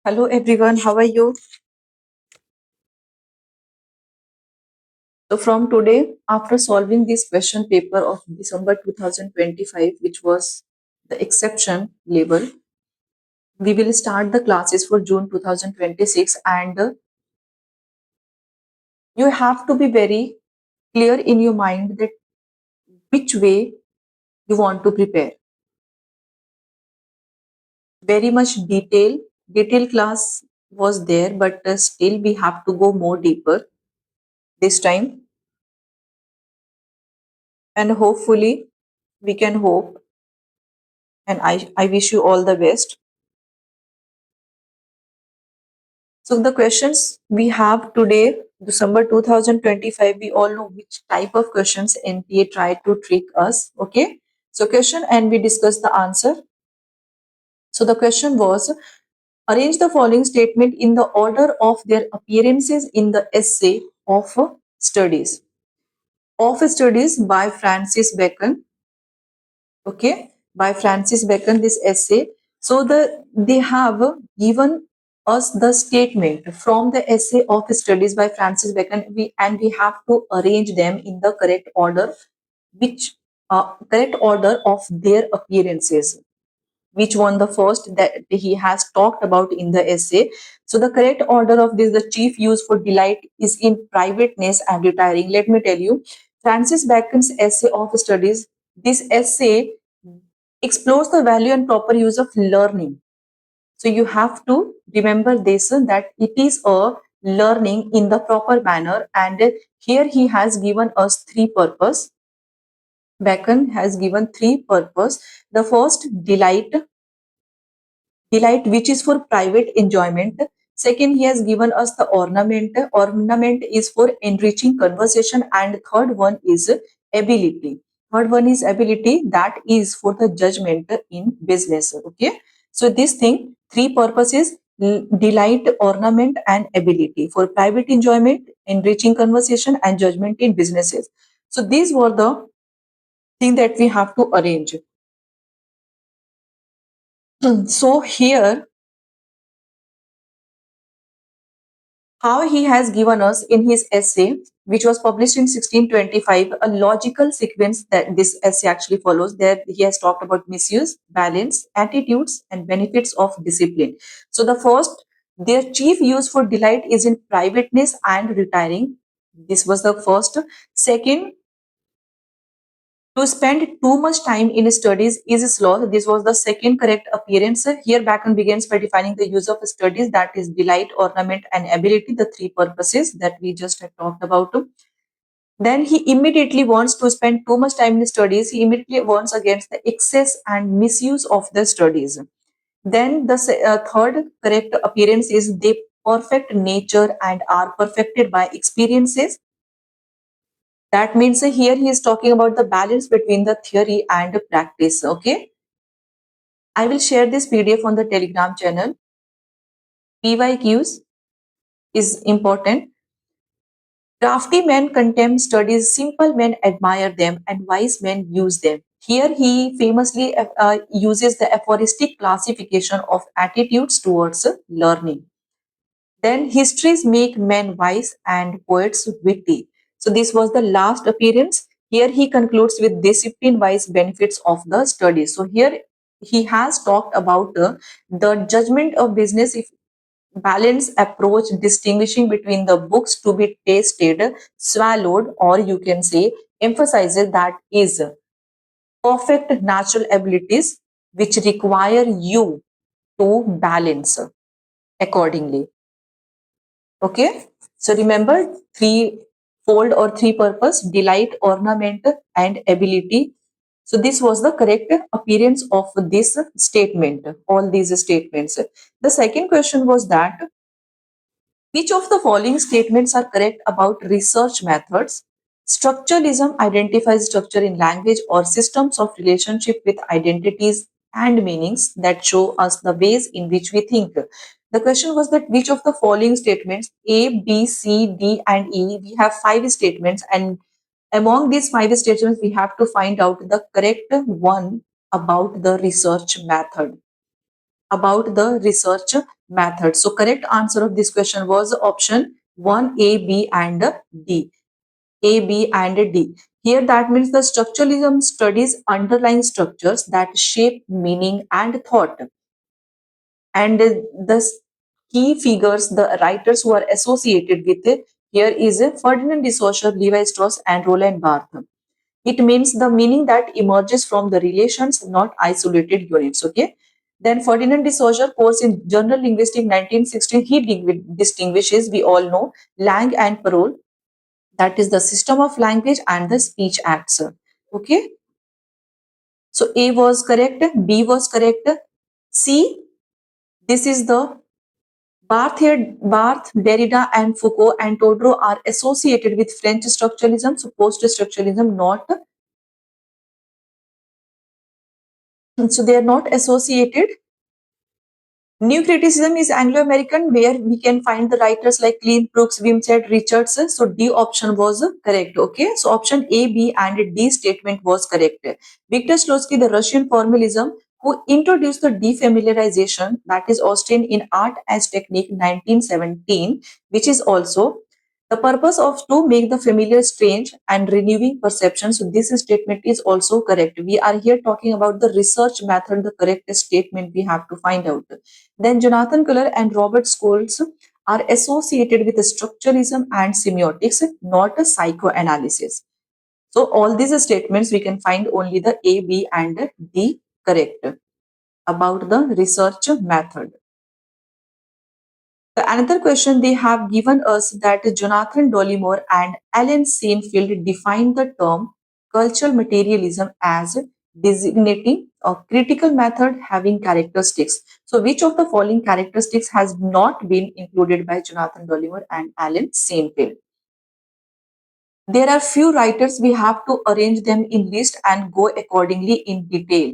Hello everyone, how are you? So from today, after solving this question paper of December 2025, which was the exception label, we will start the classes for June 2026 and you have to be very clear in your mind that which way you want to prepare. Very much detail class was there, but still we have to go more deeper this time and hopefully we can hope and I wish you all the best. So the questions we have today, December 2025, we all know which type of questions NTA tried to trick us. Okay. So question and we discuss the answer. So the question was arrange the following statement in the order of their appearances in the essay of studies. Of studies by Francis Bacon. Okay, by Francis Bacon, this essay. So they have given us the statement from the essay of studies by Francis Bacon, we have to arrange them in the correct order, which correct order of their appearances. Which one the first that he has talked about in the essay. So the correct order of this, the chief use for delight is in privateness and retiring. Let me tell you, Francis Bacon's essay of studies, this essay explores the value and proper use of learning. So you have to remember this that it is a learning in the proper manner, and here he has given us three purpose. Bacon has given three purpose. The first, delight which is for private enjoyment. Second, he has given us the ornament is for enriching conversation, and third one is ability that is for the judgment in business. Okay, so this thing, three purposes: delight, ornament and ability for private enjoyment, enriching conversation and judgment in businesses. So these were the thing that we have to arrange. So here how he has given us in his essay, which was published in 1625, a logical sequence that this essay actually follows. There he has talked about misuse, balance, attitudes, and benefits of discipline. So the first, their chief use for delight is in privateness and retiring. This was the first. Second, to spend too much time in studies is sloth. This was the second correct appearance. Here Bacon begins by defining the use of studies, that is delight, ornament and ability, the three purposes that we just had talked about. Then he immediately wants to spend too much time in studies. He immediately warns against the excess and misuse of the studies. Then the third correct appearance is they perfect nature and are perfected by experiences. That means here he is talking about the balance between the theory and the practice. Okay. I will share this PDF on the Telegram channel. PYQs is important. Crafty men contemn studies, simple men admire them, and wise men use them. Here he famously uses the aphoristic classification of attitudes towards learning. Then histories make men wise and poets witty. So this was the last appearance. Here he concludes with discipline-wise benefits of the study. So here he has talked about the judgment of business, if balanced approach distinguishing between the books to be tasted, swallowed, or you can say emphasizes that is perfect natural abilities which require you to balance accordingly. Okay, so remember three fold or three purpose: delight, ornament, and ability. So this was the correct appearance of this statement, all these statements. The second question was that which of the following statements are correct about research methods? Structuralism identifies structure in language or systems of relationship with identities and meanings that show us the ways in which we think. The question was that which of the following statements A, B, C, D, and E, we have five statements, and among these five statements, we have to find out the correct one about the research method. About the research method. So correct answer of this question was option 1, A, B and D. A, B and D. Here that means the structuralism studies underlying structures that shape meaning and thought. And the key figures, the writers who are associated with it, here is Ferdinand de Saussure, Levi Strauss and Roland Barthes. It means the meaning that emerges from the relations, not isolated units. Okay. Then Ferdinand de Saussure course in General Linguistics 1916, he distinguishes, we all know, lang and parole, that is the system of language and the speech acts. Okay. So A was correct, B was correct, C, this is the Barthes, Derrida, and Foucault and Todro are associated with French structuralism, so post-structuralism not. So they are not associated. New criticism is Anglo-American, where we can find the writers like Klein, Brooks, Wimsatt, Richards. So D option was correct. Okay, so option A, B, and D statement was correct. Victor Slosky, the Russian formalism, who introduced the defamiliarization, that is Austin in Art as Technique 1917, which is also the purpose of to make the familiar strange and renewing perception. So this statement is also correct. We are here talking about the research method, the correct statement we have to find out. Then Jonathan Culler and Robert Scholes are associated with structuralism and semiotics, not a psychoanalysis. So all these statements we can find only the A, B and D correct about the research method. Another question they have given us that Jonathan Dollimore and Alan Seinfeld defined the term cultural materialism as designating a critical method having characteristics. So which of the following characteristics has not been included by Jonathan Dollimore and Alan Seinfeld? There are few writers, we have to arrange them in list and go accordingly in detail.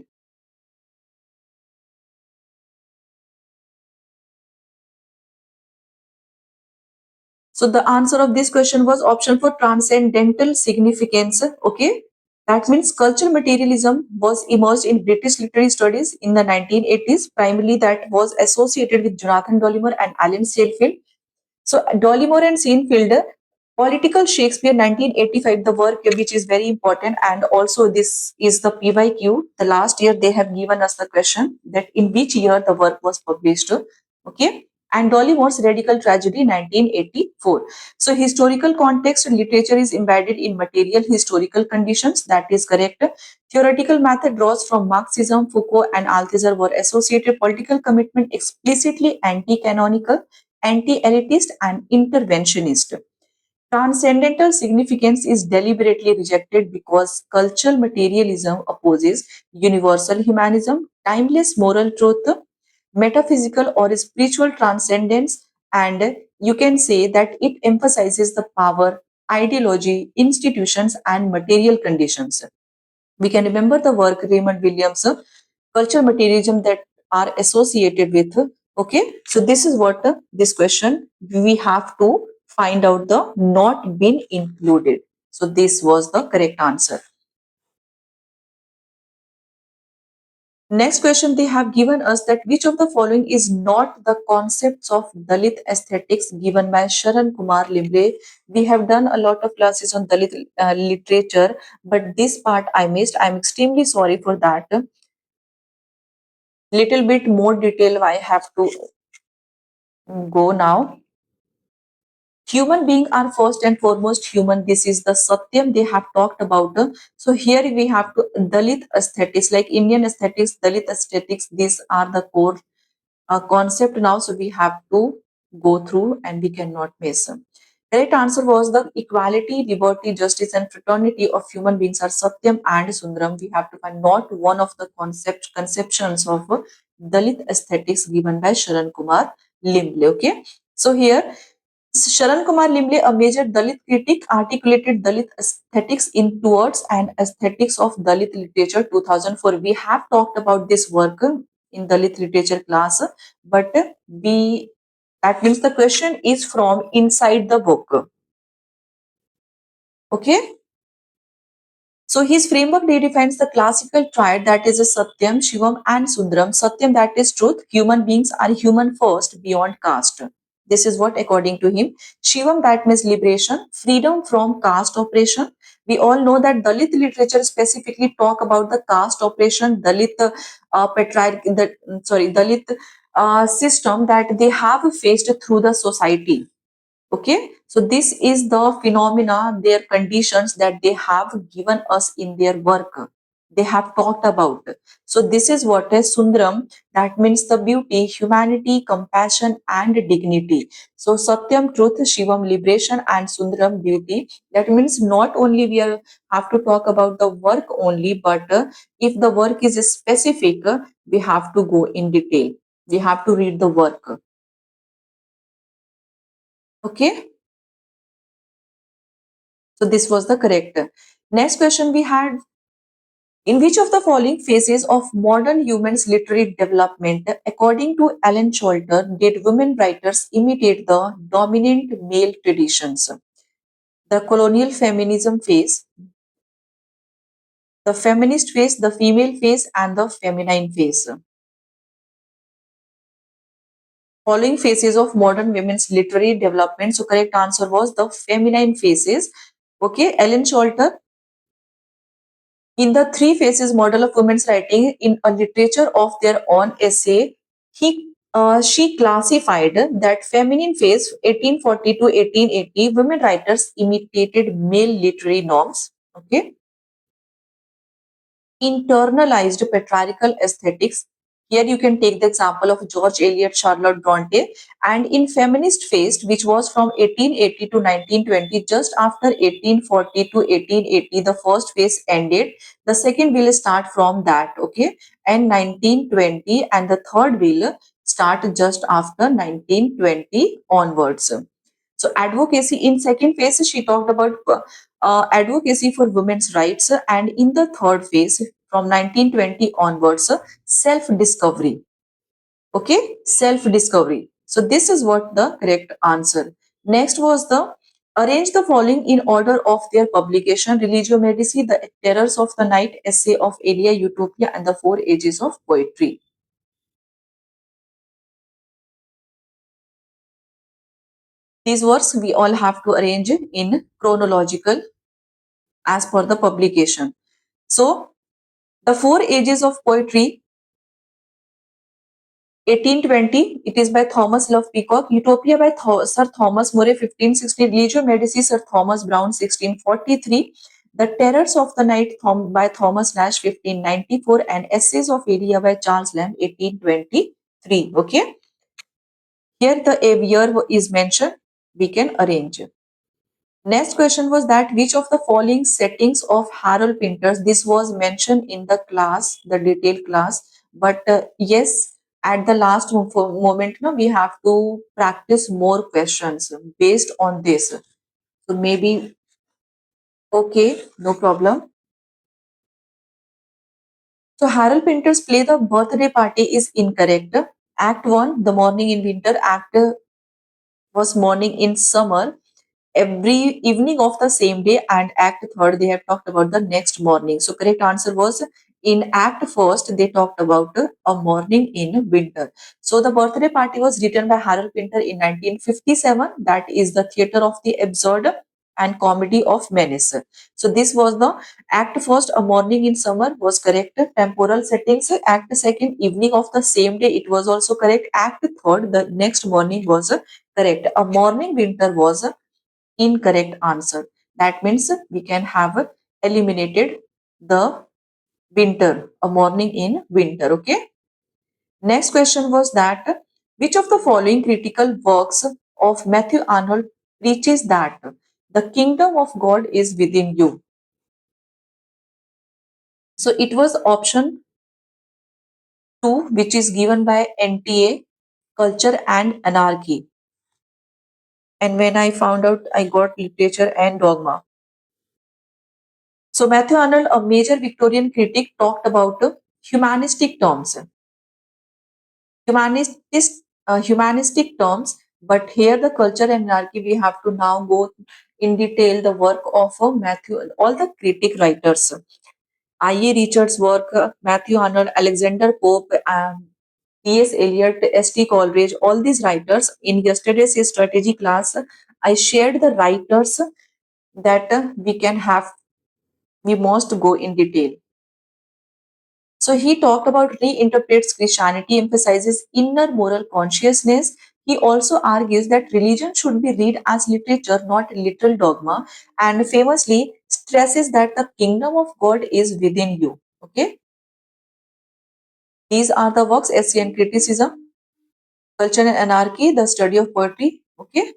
So the answer of this question was option for transcendental significance. Okay. That means cultural materialism was emerged in British literary studies in the 1980s. Primarily that was associated with Jonathan Dollimore and Alan Seinfeld. So Dollimore and Seinfeld, Political Shakespeare 1985, the work which is very important, and also this is the PYQ. The last year they have given us the question that in which year the work was published. Okay. And Dollimore's Radical Tragedy 1984. So historical context literature is embedded in material historical conditions. That is correct. Theoretical method draws from Marxism. Foucault and Althusser were associated political commitment explicitly anti-canonical, anti-elitist and interventionist. Transcendental significance is deliberately rejected because cultural materialism opposes universal humanism, timeless moral truth, metaphysical or spiritual transcendence, and you can say that it emphasizes the power, ideology, institutions, and material conditions. We can remember the work Raymond Williams, cultural materialism that are associated with. Okay, so this is what this question we have to find out the not been included. So this was the correct answer. Next question they have given us that which of the following is not the concepts of Dalit aesthetics given by Sharan Kumar Limbre. We have done a lot of classes on Dalit literature, but this part I missed. I'm extremely sorry for that. Little bit more detail I have to go now. Human beings are first and foremost human. This is the Satyam they have talked about. So here we have to Dalit aesthetics, like Indian aesthetics, Dalit aesthetics. These are the core concept now. So we have to go through and we cannot miss. Correct answer was the equality, liberty, justice, and fraternity of human beings are Satyam and Sundaram. We have to find not one of the conceptions of Dalit aesthetics given by Sharan Kumar Limble. Okay, so here Sharan Kumar Limble, a major Dalit critic, articulated Dalit aesthetics in Towards and Aesthetics of Dalit Literature 2004. We have talked about this work in Dalit literature class, but we that means the question is from inside the book. Okay. So his framework redefines the classical triad, that is a Satyam, Shivam, and Sundaram. Satyam, that is truth. Human beings are human first, beyond caste. This is what according to him. Shivam, that means liberation, freedom from caste oppression. We all know that Dalit literature specifically talk about the caste oppression, Dalit Dalit system that they have faced through the society. Okay, so this is the phenomena, their conditions that they have given us in their work. They have talked about. So this is what is Sundaram. That means the beauty, humanity, compassion, and dignity. So Satyam, truth, Shivam, liberation, and Sundaram, beauty. That means not only we have to talk about the work only, but if the work is specific, we have to go in detail. We have to read the work. Okay. So this was the correct. Next question we had, in which of the following phases of modern humans literary development, according to Alan Sholter, did women writers imitate the dominant male traditions? The colonial feminism phase, the feminist phase, the female phase, and the feminine phase. Following phases of modern women's literary development. So correct answer was the feminine phases. Okay, Ellen Sholter, in the three phases model of women's writing in a literature of their own essay, she classified that feminine phase 1840 to 1880 women writers imitated male literary norms. Okay, internalized patriarchal aesthetics. Here you can take the example of George Eliot, Charlotte Bronte, and in feminist phase, which was from 1880 to 1920, just after 1840 to 1880, the first phase ended. The second will start from that, okay, and 1920, and the third will start just after 1920 onwards. So advocacy in second phase, she talked about advocacy for women's rights, and in the third phase from 1920 onwards, self-discovery. Okay, self-discovery. So this is what the correct answer. Next was the arrange the following in order of their publication: Religio Medici, The Terrors of the Night, Essay of Elia, Utopia, and the Four Ages of Poetry. These works we all have to arrange in chronological as per the publication. So the Four Ages of Poetry, 1820, it is by Thomas Love Peacock. Utopia by Sir Thomas More, 1560. Religio Medici, Sir Thomas Browne, 1643. The Terrors of the Night by Thomas Nash, 1594. And Essays of Elia by Charles Lamb, 1823. Okay. Here the year is mentioned. We can arrange. Next question was that which of the following settings of Harold Pinter's, this was mentioned in the class, the detailed class, but yes, at the last moment, no, we have to practice more questions based on this. So maybe, okay, no problem. So Harold Pinter's play The Birthday Party is incorrect. Act 1, The Morning in Winter. Act was Morning in Summer. Every evening of the same day, and act third they have talked about the next morning. So correct answer was in act first they talked about a morning in winter. So the birthday party was written by Harold Pinter in 1957. That is the theater of the absurd and comedy of menace. So this was the act first, a morning in summer was correct. Temporal settings, act second, evening of the same day, it was also correct. Act third, the next morning was correct. A morning winter was incorrect answer. That means we can have eliminated the winter, a morning in winter. Okay. Next question was that which of the following critical works of Matthew Arnold preaches that the kingdom of God is within you? So it was option 2, which is given by NTA, Culture and Anarchy. And when I found out, I got Literature and Dogma. So Matthew Arnold, a major Victorian critic, talked about humanistic terms. Humanistic terms, but here the culture and anarchy we have to now go in detail the work of Matthew, all the critic writers. I.E. Richards' work, Matthew Arnold, Alexander Pope, T.S. Eliot, S.T. Coleridge, all these writers. In yesterday's strategy class, I shared the writers that we must go in detail. So he talked about reinterprets Christianity, emphasizes inner moral consciousness. He also argues that religion should be read as literature, not literal dogma, and famously stresses that the kingdom of God is within you. Okay, these are the works: Essay and Criticism, Culture and Anarchy, The Study of Poetry. Okay,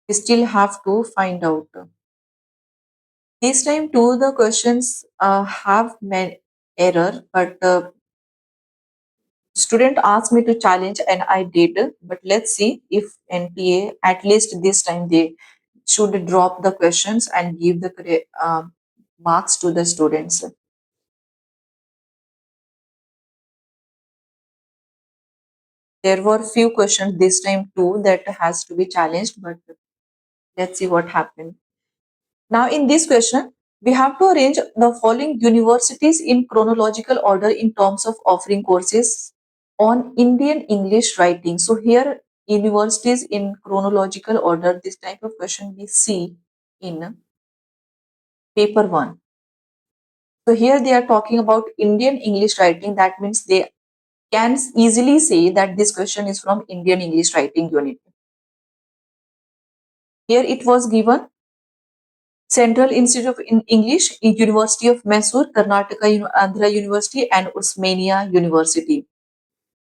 we still have to find out. This time, too, the questions have error, but student asked me to challenge and I did, but let's see if NTA at least this time they should drop the questions and give the correct marks to the students. There were few questions this time too that has to be challenged, but let's see what happened. Now in this question, we have to arrange the following universities in chronological order in terms of offering courses on Indian English writing. So here universities in chronological order, this type of question we see in paper 1. So here they are talking about Indian English writing. That means they can easily say that this question is from Indian English writing unit. Here it was given Central Institute of English, University of Mysore, Karnataka, Andhra University, and Osmania University.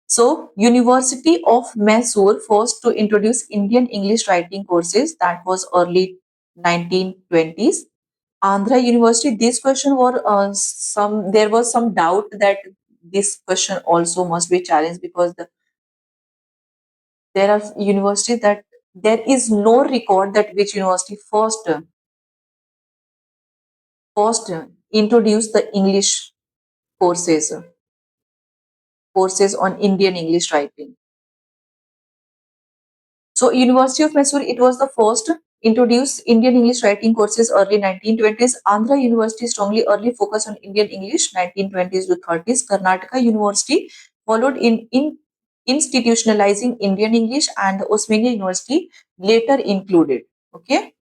So, University of Mysore first to introduce Indian English writing courses, that was early 1920s. Andhra University, this question were there was some doubt that this question also must be challenged because there are universities that there is no record that which university first introduced the English courses on Indian English writing. So University of Mysore, it was the first introduced Indian English writing courses early 1920s. Andhra University strongly early focus on Indian English 1920s to 30s. Karnataka University followed in institutionalizing Indian English, and Osmania University later included. Okay.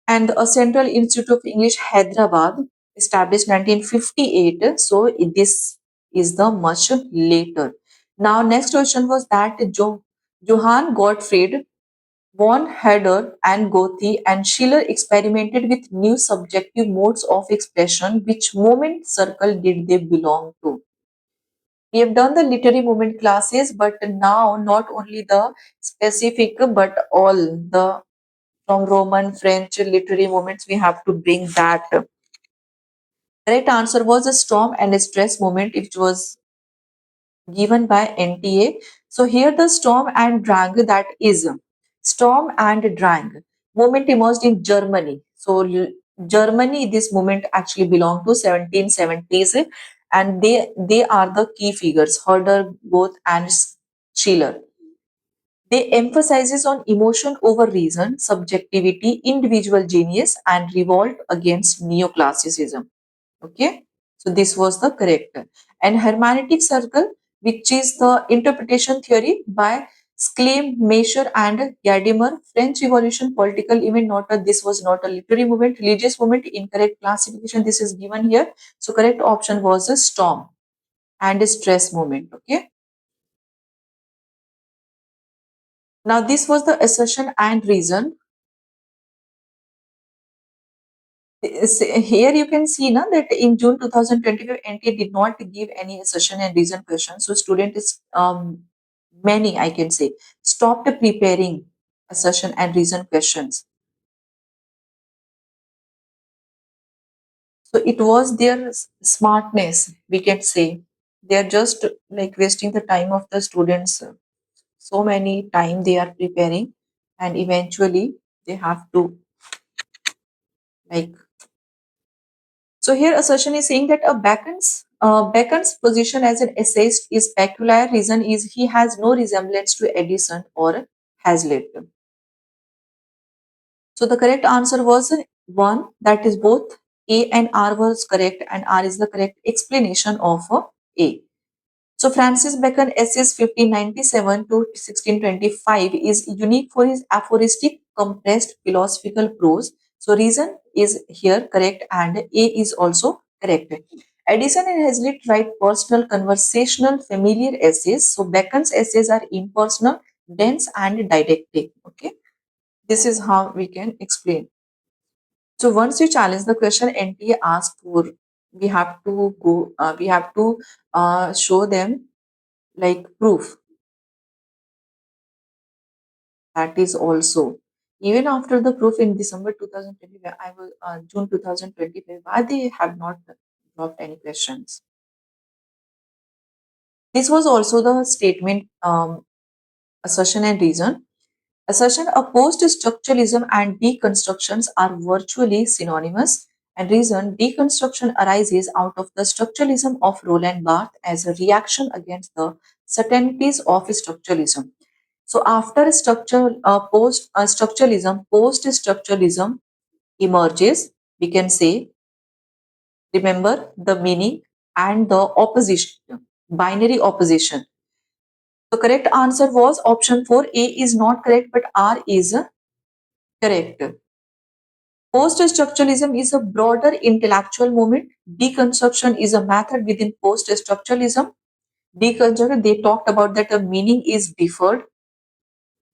And a Central Institute of English, Hyderabad, established 1958. So this is the much later. Now, next question was that Johann Gottfried von Herder and Goethe and Schiller experimented with new subjective modes of expression. Which moment circle did they belong to? We have done the literary movement classes, but now not only the specific but all the from Roman, French literary movements, we have to bring that. Correct answer was a storm and a stress movement, which was given by NTA. So here the storm and drang, that is storm and drang movement emerged in Germany. So Germany, this movement actually belonged to 1770s, and they are the key figures, Herder, Goethe, and Schiller. They emphasizes on emotion over reason, subjectivity, individual genius, and revolt against neoclassicism. Okay, so this was the correct. And hermeneutic circle, which is the interpretation theory by Schlem, Meisher, and Gadamer. French Revolution, political event, not a, this was not a literary movement, religious movement, incorrect classification. This is given here. So correct option was a storm and a stress movement. Okay. Now this was the assertion and reason. Here you can see now that in June 2025, NTA did not give any assertion and reason questions. So student is many, I can say, stopped preparing assertion and reason questions. So it was their smartness, we can say. They are just like wasting the time of the students. So many time they are preparing, and eventually they have to like. So here assertion is saying that a Bacon's position as an essayist is peculiar. Reason is he has no resemblance to Edison or Hazlitt. So the correct answer was 1, that is both A and R was correct, and R is the correct explanation of A. So Francis Bacon essays 1597 to 1625 is unique for his aphoristic compressed philosophical prose. So reason is here correct and A is also correct. Addison and Hazlitt write personal, conversational, familiar essays. So Bacon's essays are impersonal, dense and didactic. Okay, this is how we can explain. So once you challenge the question, NTA asks for, we have to go, we have to show them like proof. That is also even after the proof in December 2025, I was June 2025. Why they have not dropped any questions? This was also the statement, assertion and reason. Assertion opposed to structuralism and deconstructions are virtually synonymous, and reason deconstruction arises out of the structuralism of Roland Barthes as a reaction against the certainties of structuralism. So after post structuralism emerges, we can say, remember the meaning and the opposition, binary opposition. The correct answer was option 4. A is not correct, but R is correct. Post-structuralism is a broader intellectual movement. Deconstruction is a method within post-structuralism. Deconstruction, they talked about that a meaning is deferred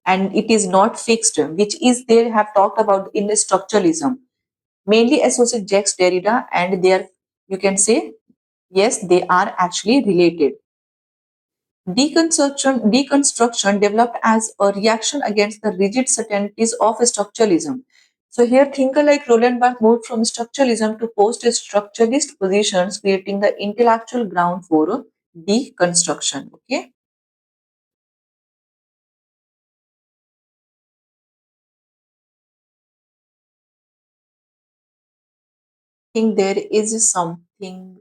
and it is not fixed, which is they have talked about in the structuralism. Mainly associate Jacques Derrida, and they are, you can say, yes, they are actually related. Deconstruction developed as a reaction against the rigid certainties of structuralism. So here, thinker like Roland Barthes moved from structuralism to post-structuralist positions, creating the intellectual ground for deconstruction. Okay, I think there is something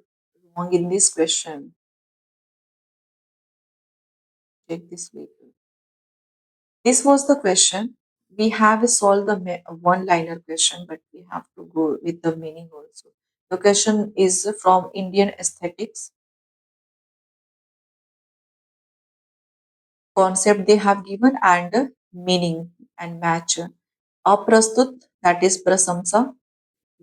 wrong in this question. Check this later. This was the question. We have solved the one-liner question, but we have to go with the meaning also. The question is from Indian aesthetics. Concept they have given and meaning and match. Aprastut, that is prasamsa,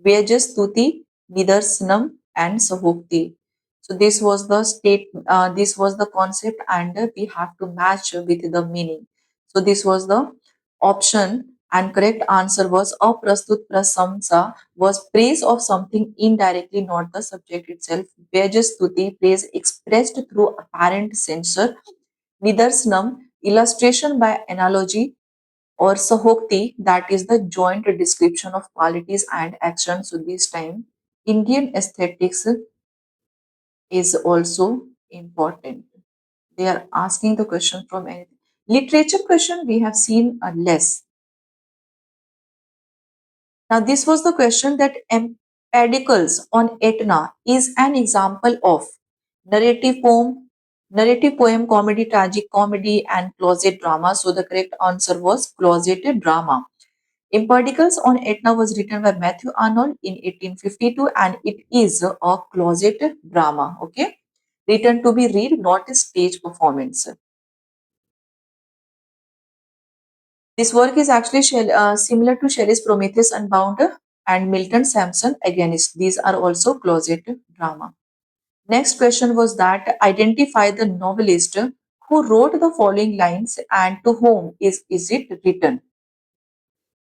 Vyajastuti, Nidarsanam, and Sahokti. So this was the concept, and we have to match with the meaning. So this was the option, and correct answer was Aprastut prasamsa was praise of something indirectly, not the subject itself. Vyajastuti, praise expressed through apparent censure. Nidarsanam, illustration by analogy, or Sahokti, that is the joint description of qualities and actions. So this time, Indian aesthetics is also important. They are asking the question from anything. Literature question we have seen less. Now this was the question that Empedocles on Etna is an example of narrative poem, comedy, tragic comedy, and closet drama. So the correct answer was closeted drama. Empedocles on Etna was written by Matthew Arnold in 1852, and it is a closet drama. Okay, written to be read, not a stage performance. This work is actually similar to Shelley's Prometheus Unbound and Milton Sampson Against. These are also closet drama. Next question was that identify the novelist who wrote the following lines and to whom is it written.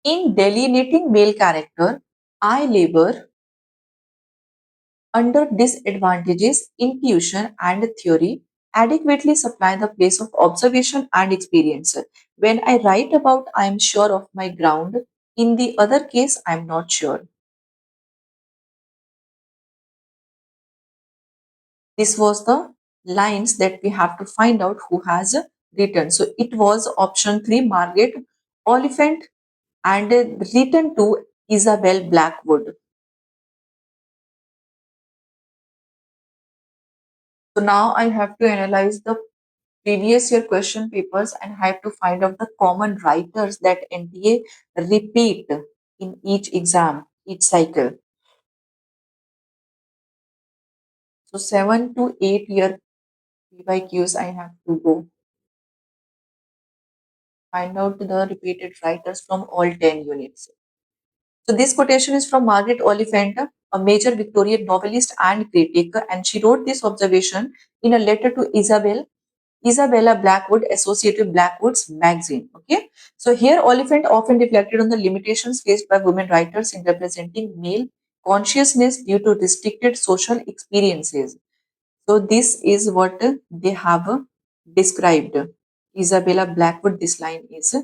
In delineating male character, I labor under disadvantages, intuition and theory adequately supply the place of observation and experience. When I write about I am sure of my ground, in the other case I am not sure. This was the lines that we have to find out who has written. So it was option 3, Margaret Oliphant, and written to Isabel Blackwood. So now I have to analyze the previous year question papers and have to find out the common writers that NTA repeat in each exam, each cycle. So 7 to 8 year PYQs I have to go find out the repeated writers from all 10 units. So this quotation is from Margaret Oliphant, a major Victorian novelist and critic, and she wrote this observation in a letter to Isabella Blackwood, associated with Blackwood's magazine. Okay, so here Oliphant often reflected on the limitations faced by women writers in representing male consciousness due to restricted social experiences. So this is what they have described. Isabella Blackwood, this line is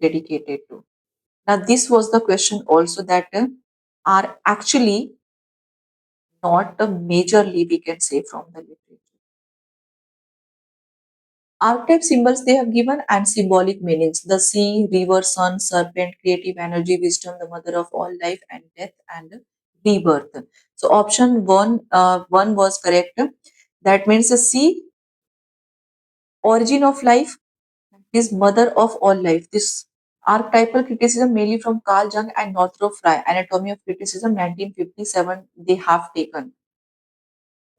dedicated to. Now, this was the question also that are actually not majorly we can say from the literature. Archetype symbols they have given and symbolic meanings. The sea, river, sun, serpent, creative energy, wisdom, the mother of all life and death and rebirth. So option one was correct. That means the sea, origin of life, is mother of all life. This archetypal criticism mainly from Carl Jung and Northrop Frye, Anatomy of Criticism 1957, they have taken.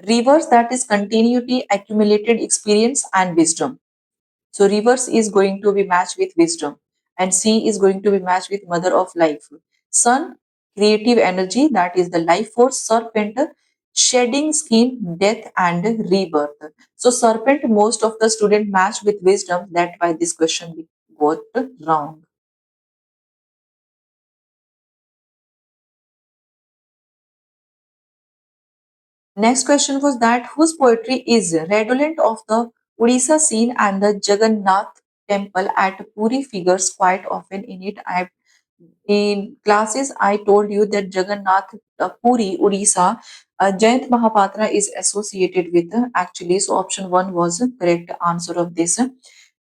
Reverse, that is continuity, accumulated experience and wisdom. So reverse is going to be matched with wisdom and C is going to be matched with mother of life. Sun, creative energy, that is the life force. Serpent, shedding skin, death and rebirth. So serpent, most of the student matched with wisdom. That why this question got wrong. Next question was that whose poetry is redolent of the Odisha scene and the Jagannath temple at Puri figures quite often in it. In classes, I told you that Jagannath Puri, Odisha, Jayant Mahapatra is associated with actually. So option one was the correct answer of this.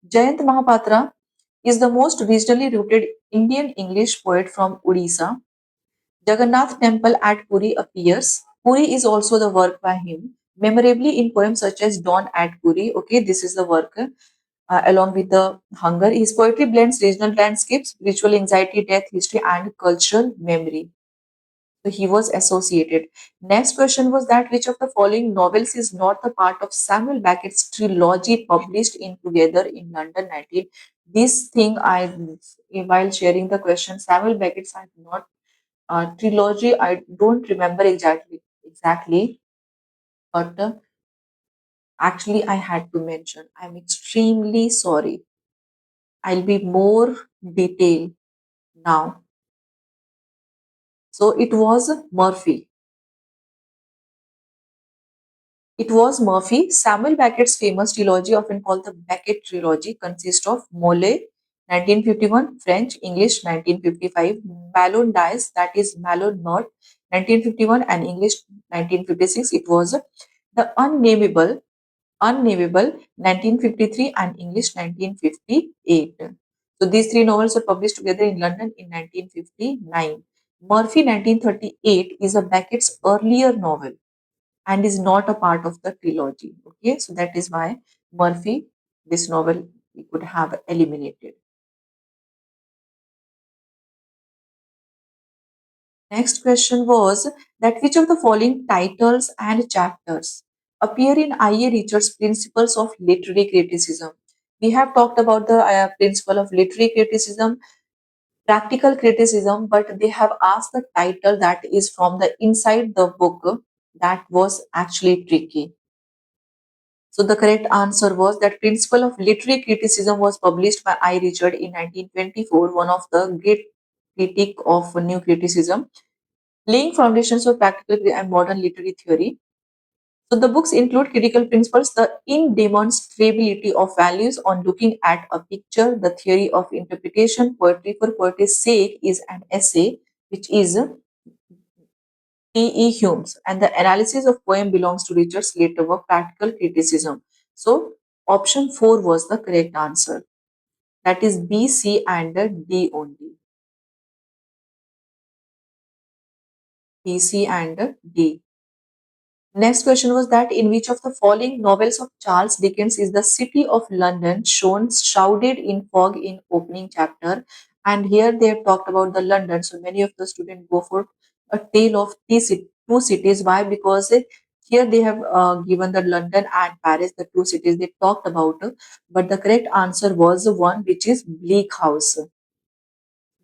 Jayant Mahapatra is the most regionally rooted Indian English poet from Odisha. Jagannath temple at Puri appears. Puri is also the work by him, memorably in poems such as Dawn at Puri. Okay, this is the work along with the hunger. His poetry blends regional landscapes, spiritual anxiety, death, history, and cultural memory. So he was associated. Next question was that which of the following novels is not the part of Samuel Beckett's trilogy published in Together in London 19. This thing I while sharing the question, Samuel Beckett's I not trilogy. I don't remember exactly, but actually I had to mention. I'm extremely sorry. I'll be more detailed now. So it was Murphy. It was Murphy. Samuel Beckett's famous trilogy, often called the Beckett trilogy, consists of Mole, 1951, French, English, 1955, Malone Dice, that is Malone Not, 1951, and English, 1956. It was The Unnamable, 1953, and English, 1958. So these three novels were published together in London in 1959. Murphy 1938 is a Beckett's earlier novel and is not a part of the trilogy. Okay, so that is why Murphy, this novel, we could have eliminated. Next question was that which of the following titles and chapters appear in I.A. Richards' Principles of Literary Criticism? We have talked about the principle of literary criticism, practical criticism, but they have asked the title that is from the inside the book. That was actually tricky. So the correct answer was that Principle of Literary Criticism was published by I. Richard in 1924, one of the great critic of new criticism, laying foundations for practical and modern literary theory. So the books include critical principles, the indemonstrability of values on looking at a picture, the theory of interpretation, poetry for poetry's sake is an essay, which is T.E. Hume's, and the analysis of poem belongs to Richard's later work, Practical Criticism. So option 4 was the correct answer. That is B, C, and D only. B, C, and D. Next question was that in which of the following novels of Charles Dickens is the city of London shown shrouded in fog in opening chapter? And here they have talked about the London. So many of the students go for a tale of two cities. Why? Because here they have given the London and Paris, the two cities they talked about. But the correct answer was the one which is Bleak House.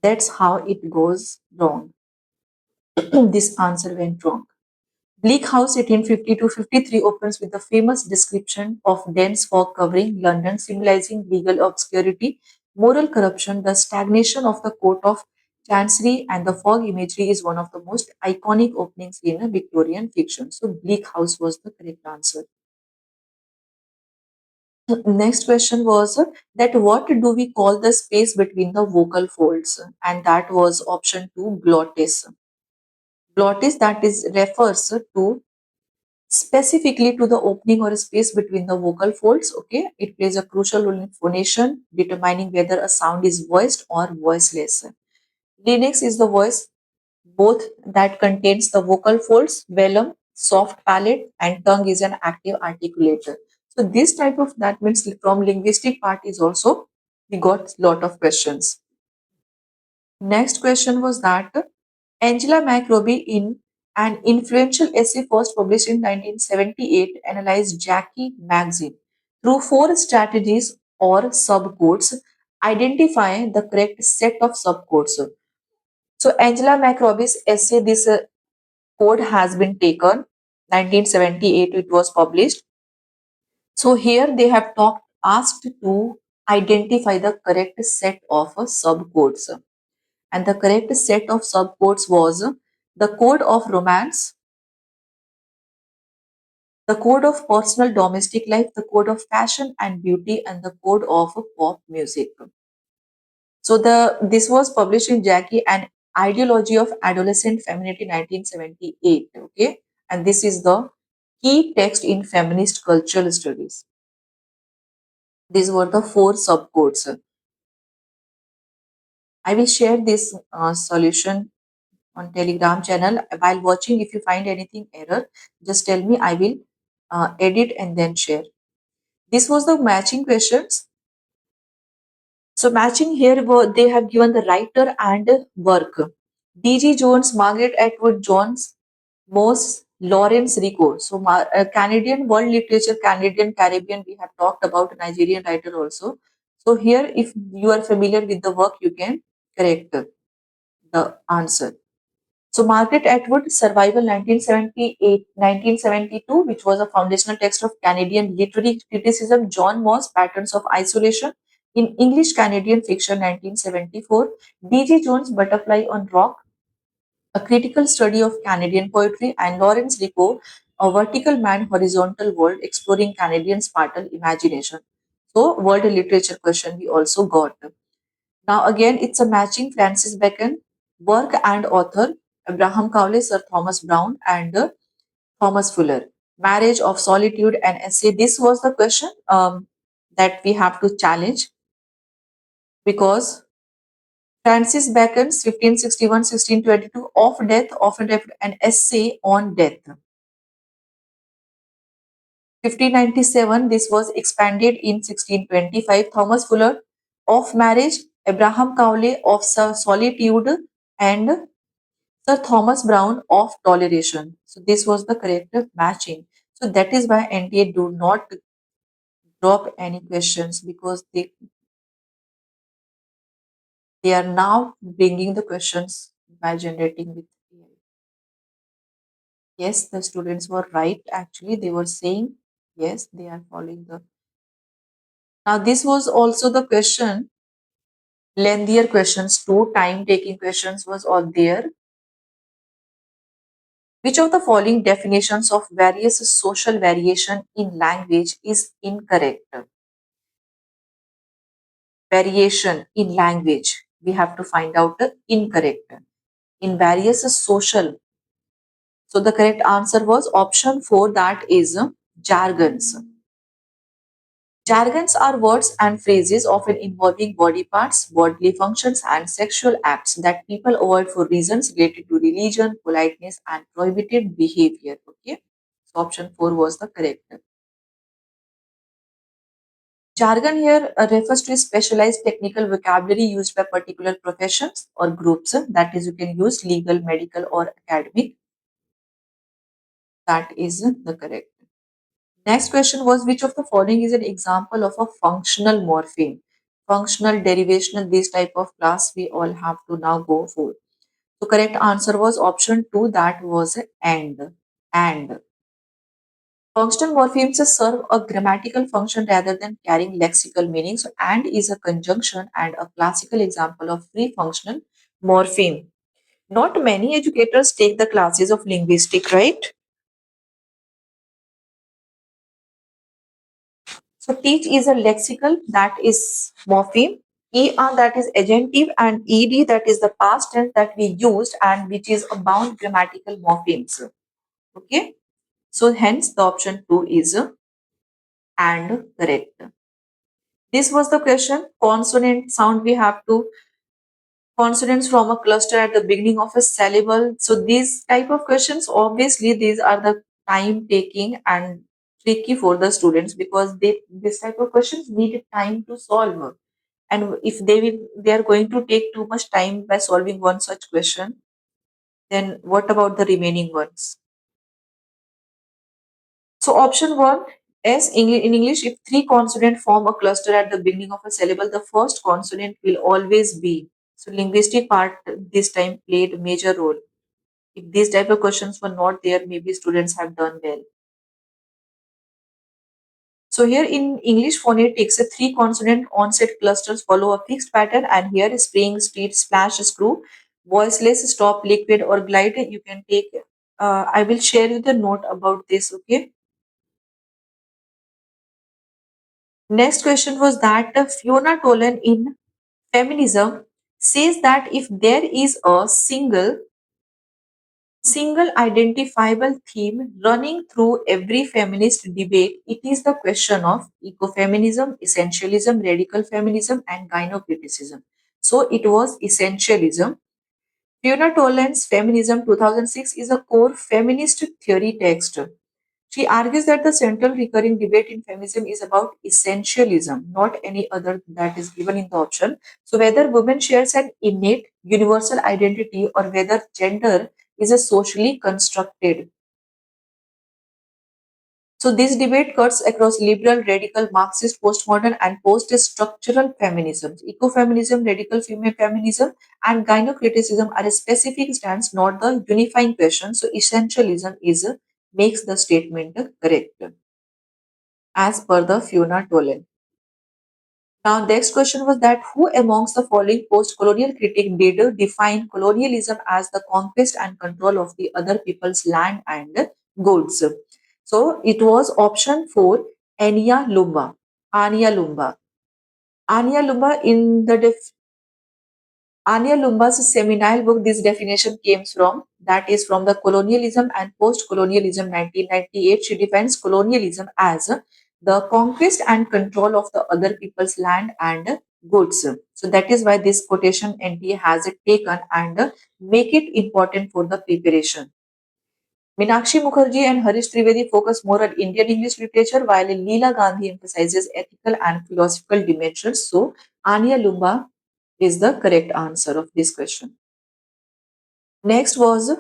That's how it goes wrong. This answer went wrong. Bleak House 1850 to 53 opens with the famous description of dense fog covering London, symbolizing legal obscurity, moral corruption, the stagnation of the Court of Chancery, and the fog imagery is one of the most iconic openings in a Victorian fiction. So, Bleak House was the correct answer. Next question was that what do we call the space between the vocal folds? And that was option 2, glottis. Glottis that is refers to specifically to the opening or space between the vocal folds. Okay, it plays a crucial role in phonation, determining whether a sound is voiced or voiceless. Larynx is the voice both that contains the vocal folds, velum, soft palate, and tongue is an active articulator. So this type of, that means from linguistic part is also we got lot of questions. Next question was that Angela McRobbie, in an influential essay first published in 1978, analyzed Jackie magazine through four strategies or subcodes. Identify the correct set of subcodes. So Angela McRobbie's essay, this code has been taken. 1978 it was published. So here they have talked asked to identify the correct set of subcodes. And the correct set of subcodes was the code of romance, the code of personal domestic life, the code of fashion and beauty, and the code of pop music. So the this was published in Jackie and Ideology of Adolescent Femininity 1978. Okay, and this is the key text in feminist cultural studies. These were the four subcodes. I will share this solution on Telegram channel. While watching, if you find anything error, just tell me. I will edit and then share. This was the matching questions. So matching here, they have given the writer and work. D.G. Jones, Margaret Atwood Jones, Morse, Lawrence Rico. So Canadian world literature, Canadian Caribbean, we have talked about Nigerian writer also. So here, if you are familiar with the work, you can correct the answer. So Margaret Atwood, Survival 1978, 1972, which was a foundational text of Canadian literary criticism. John Moss, Patterns of Isolation. In English Canadian Fiction 1974. D.G. Jones, Butterfly on Rock, a critical study of Canadian poetry. And Lawrence Rico, A Vertical Man, Horizontal World, exploring Canadian sparkle imagination. So world literature question we also got. Now again, it's a matching Francis Bacon, work and author, Abraham Cowley, Sir Thomas Browne, and Thomas Fuller. Marriage of Solitude and Essay. This was the question that we have to challenge because Francis Bacon's 1561-1622 of death often referred an essay on death. 1597, this was expanded in 1625. Thomas Fuller of marriage, Abraham Cowley of solitude, and Sir Thomas Browne of toleration. So this was the correct matching. So that is why NTA do not drop any questions because they are now bringing the questions by generating with AI. Yes, the students were right. Actually, they were saying yes, they are following the. Now this was also the question. Lengthier questions too, time taking questions was all there. Which of the following definitions of various social variation in language is incorrect? Variation in language. We have to find out the incorrect. In various social. So the correct answer was option 4, that is jargons. Jargons are words and phrases often involving body parts, bodily functions, and sexual acts that people avoid for reasons related to religion, politeness, and prohibited behavior. Okay. So option 4 was the correct. Jargon here refers to specialized technical vocabulary used by particular professions or groups. That is, you can use legal, medical, or academic. That is the correct. Next question was, which of the following is an example of a functional morpheme? Functional, derivational, this type of class we all have to now go for. So correct answer was option 2, that was and. And. Functional morphemes serve a grammatical function rather than carrying lexical meaning. So and is a conjunction and a classical example of free functional morpheme. Not many educators take the classes of linguistic, right? So teach is a lexical, that is morpheme. ER, that is agentive, and ED, that is the past tense that we used and which is a bound grammatical morphemes. Okay. So hence the option 2 is and correct. This was the question. Consonant sound we have to consonants from a cluster at the beginning of a syllable. So these type of questions, obviously, these are the time taking and tricky for the students because they this type of questions need time to solve. And if they are going to take too much time by solving one such question, then what about the remaining ones? So option one is in English, if three consonants form a cluster at the beginning of a syllable, the first consonant will always be. So linguistic part this time played a major role. If these type of questions were not there, maybe students have done well. So here in English phonetics, the three consonant onset clusters follow a fixed pattern, and here is spring, street, splash, screw, voiceless, stop, liquid, or glide. You can take. I will share you the note about this. Okay. Next question was that Fiona Tolan in Feminism says that if there is a single identifiable theme running through every feminist debate, it is the question of ecofeminism, essentialism, radical feminism, and gynocriticism. So it was essentialism. Fiona Toland's Feminism 2006 is a core feminist theory text. She argues that the central recurring debate in feminism is about essentialism, not any other that is given in the option. So, whether women shares an innate universal identity or whether gender is a socially constructed. So, this debate cuts across liberal, radical, Marxist, postmodern, and post-structural feminisms. Ecofeminism, radical female feminism, and gynocriticism are a specific stance, not the unifying question. So, essentialism is makes the statement correct as per the Fiona Tolan. Now, next question was that who amongst the following post-colonial critic did define colonialism as the conquest and control of the other people's land and goods? So, it was option 4, Anya Lumba. Anya Lumba. Anya Lumba in the Anya Lumba's seminal book, this definition came from, that is from the Colonialism and Post-Colonialism 1998. She defines colonialism as the conquest and control of the other people's land and goods. So that is why this quotation NTA has it taken and make it important for the preparation. Meenakshi Mukherjee and Harish Trivedi focus more on Indian English literature, while Leela Gandhi emphasizes ethical and philosophical dimensions. So, Anya Lumba is the correct answer of this question. Next was,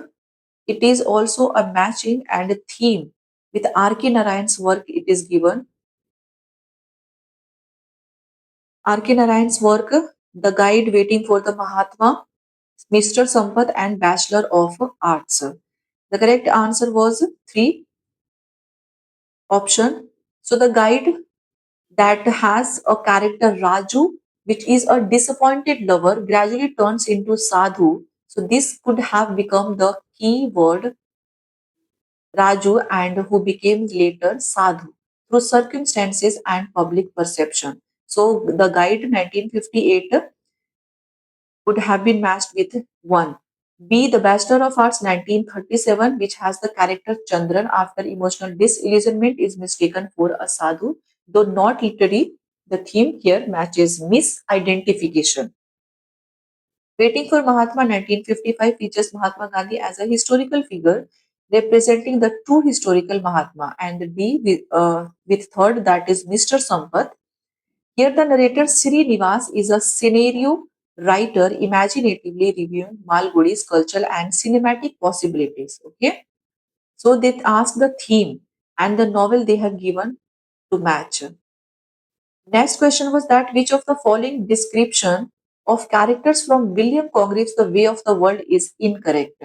it is also a matching and a theme with R.K. Narayan's work. It is given R.K. Narayan's work, The Guide Waiting for the Mahatma, Mr. Sampath, and Bachelor of Arts. The correct answer was 3 option. So the guide that has a character Raju, which is a disappointed lover, gradually turns into Sadhu. So this could have become the key word Raju and who became later Sadhu through circumstances and public perception. So the guide 1958 would have been matched with 1. B. The Bachelor of Arts 1937, which has the character Chandran after emotional disillusionment is mistaken for a sadhu, though not literary. The theme here matches misidentification. Waiting for Mahatma 1955 features Mahatma Gandhi as a historical figure representing the true historical Mahatma. And D with third, that is Mr. Sampath. Here, the narrator Sri Nivas is a scenario writer imaginatively reviewing Malgodi's cultural and cinematic possibilities. Okay, so they ask the theme and the novel they have given to match. Next question was that which of the following description of characters from William Congreve's The Way of the World is incorrect?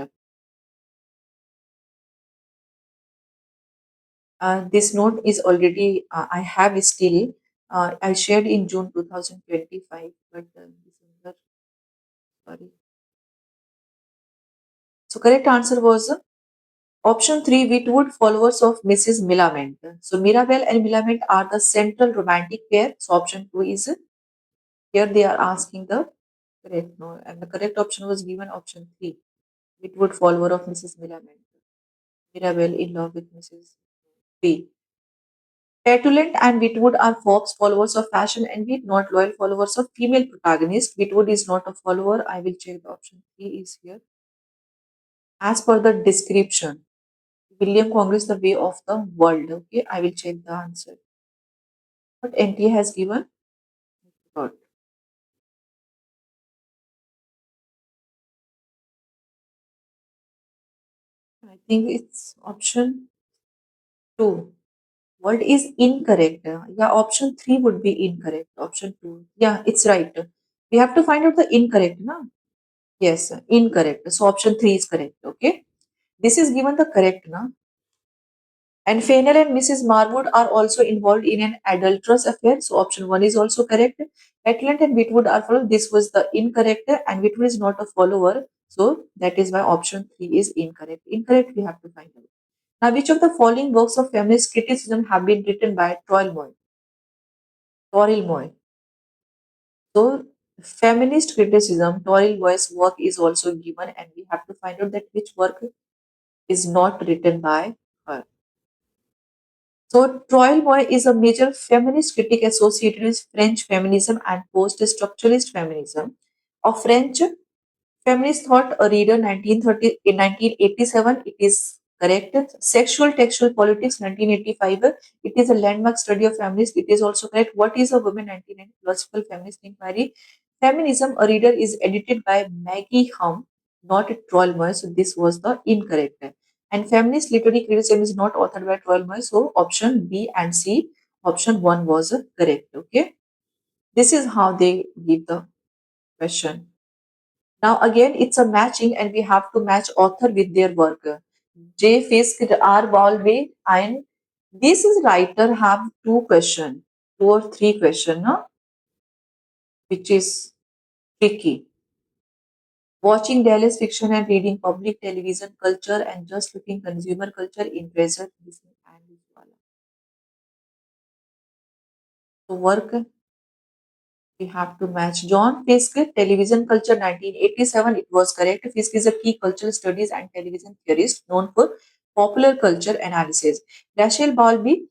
This note is already, I have still, I shared in June 2025, but December, sorry. So correct answer was option 3, Witwoud followers of Mrs. Millamant. So Mirabel and Millamant are the central romantic pair. So option 2 is here they are asking the correct no, and the correct option was given option 3, Witwood follower of Mrs. Millamant. Mirabel in love with Mrs. B. Petulant and Witwoud are Forbes followers of fashion envy, not loyal followers of female protagonist. Witwoud is not a follower. I will check the option 3 is here. As per the description, William Congress, the way of the world. Okay, I will check the answer. What NTA has given? Got. I think it's option 2. World is incorrect. Yeah, option 3 would be incorrect. Option 2. Yeah, it's right. We have to find out the incorrect, no? Yes, incorrect. So option 3 is correct. Okay. This is given the correct, na? And Fennel and Mrs. Marwood are also involved in an adulterous affair. So option 1 is also correct. Petland and Whitwood are followed. This was the incorrect and Whitwood is not a follower. So that is why option 3 is incorrect. Incorrect we have to find out. Now which of the following works of feminist criticism have been written by Troil Moy? Toril Moy. So feminist criticism, Toril Moy's work is also given and we have to find out that which work is not written by her. So, Troil Moy is a major feminist critic associated with French feminism and post-structuralist feminism. A French feminist thought a reader 1930 in 1987 it is correct. Sexual textual politics 1985 it is a landmark study of feminist. It is also correct. What is a woman 1990 philosophical feminist inquiry? Feminism a reader is edited by Maggie Hum, not Troll Moy. So this was the incorrect. And feminist literary criticism is not authored by Troll Moy. So option B and C, option 1 was correct. Okay. This is how they give the question. Now again, it's a matching and we have to match author with their work. J. Fisk, R. Bowlby, and this is writer have two question, two or three question, no? Which is tricky. Watching Dallas fiction and reading public television culture and just looking consumer culture in Treasure, Disney and Visuala. So work we have to match. John Fisk, Television Culture 1987. It was correct. Fisk is a key cultural studies and television theorist known for popular culture analysis. Rachel Balby,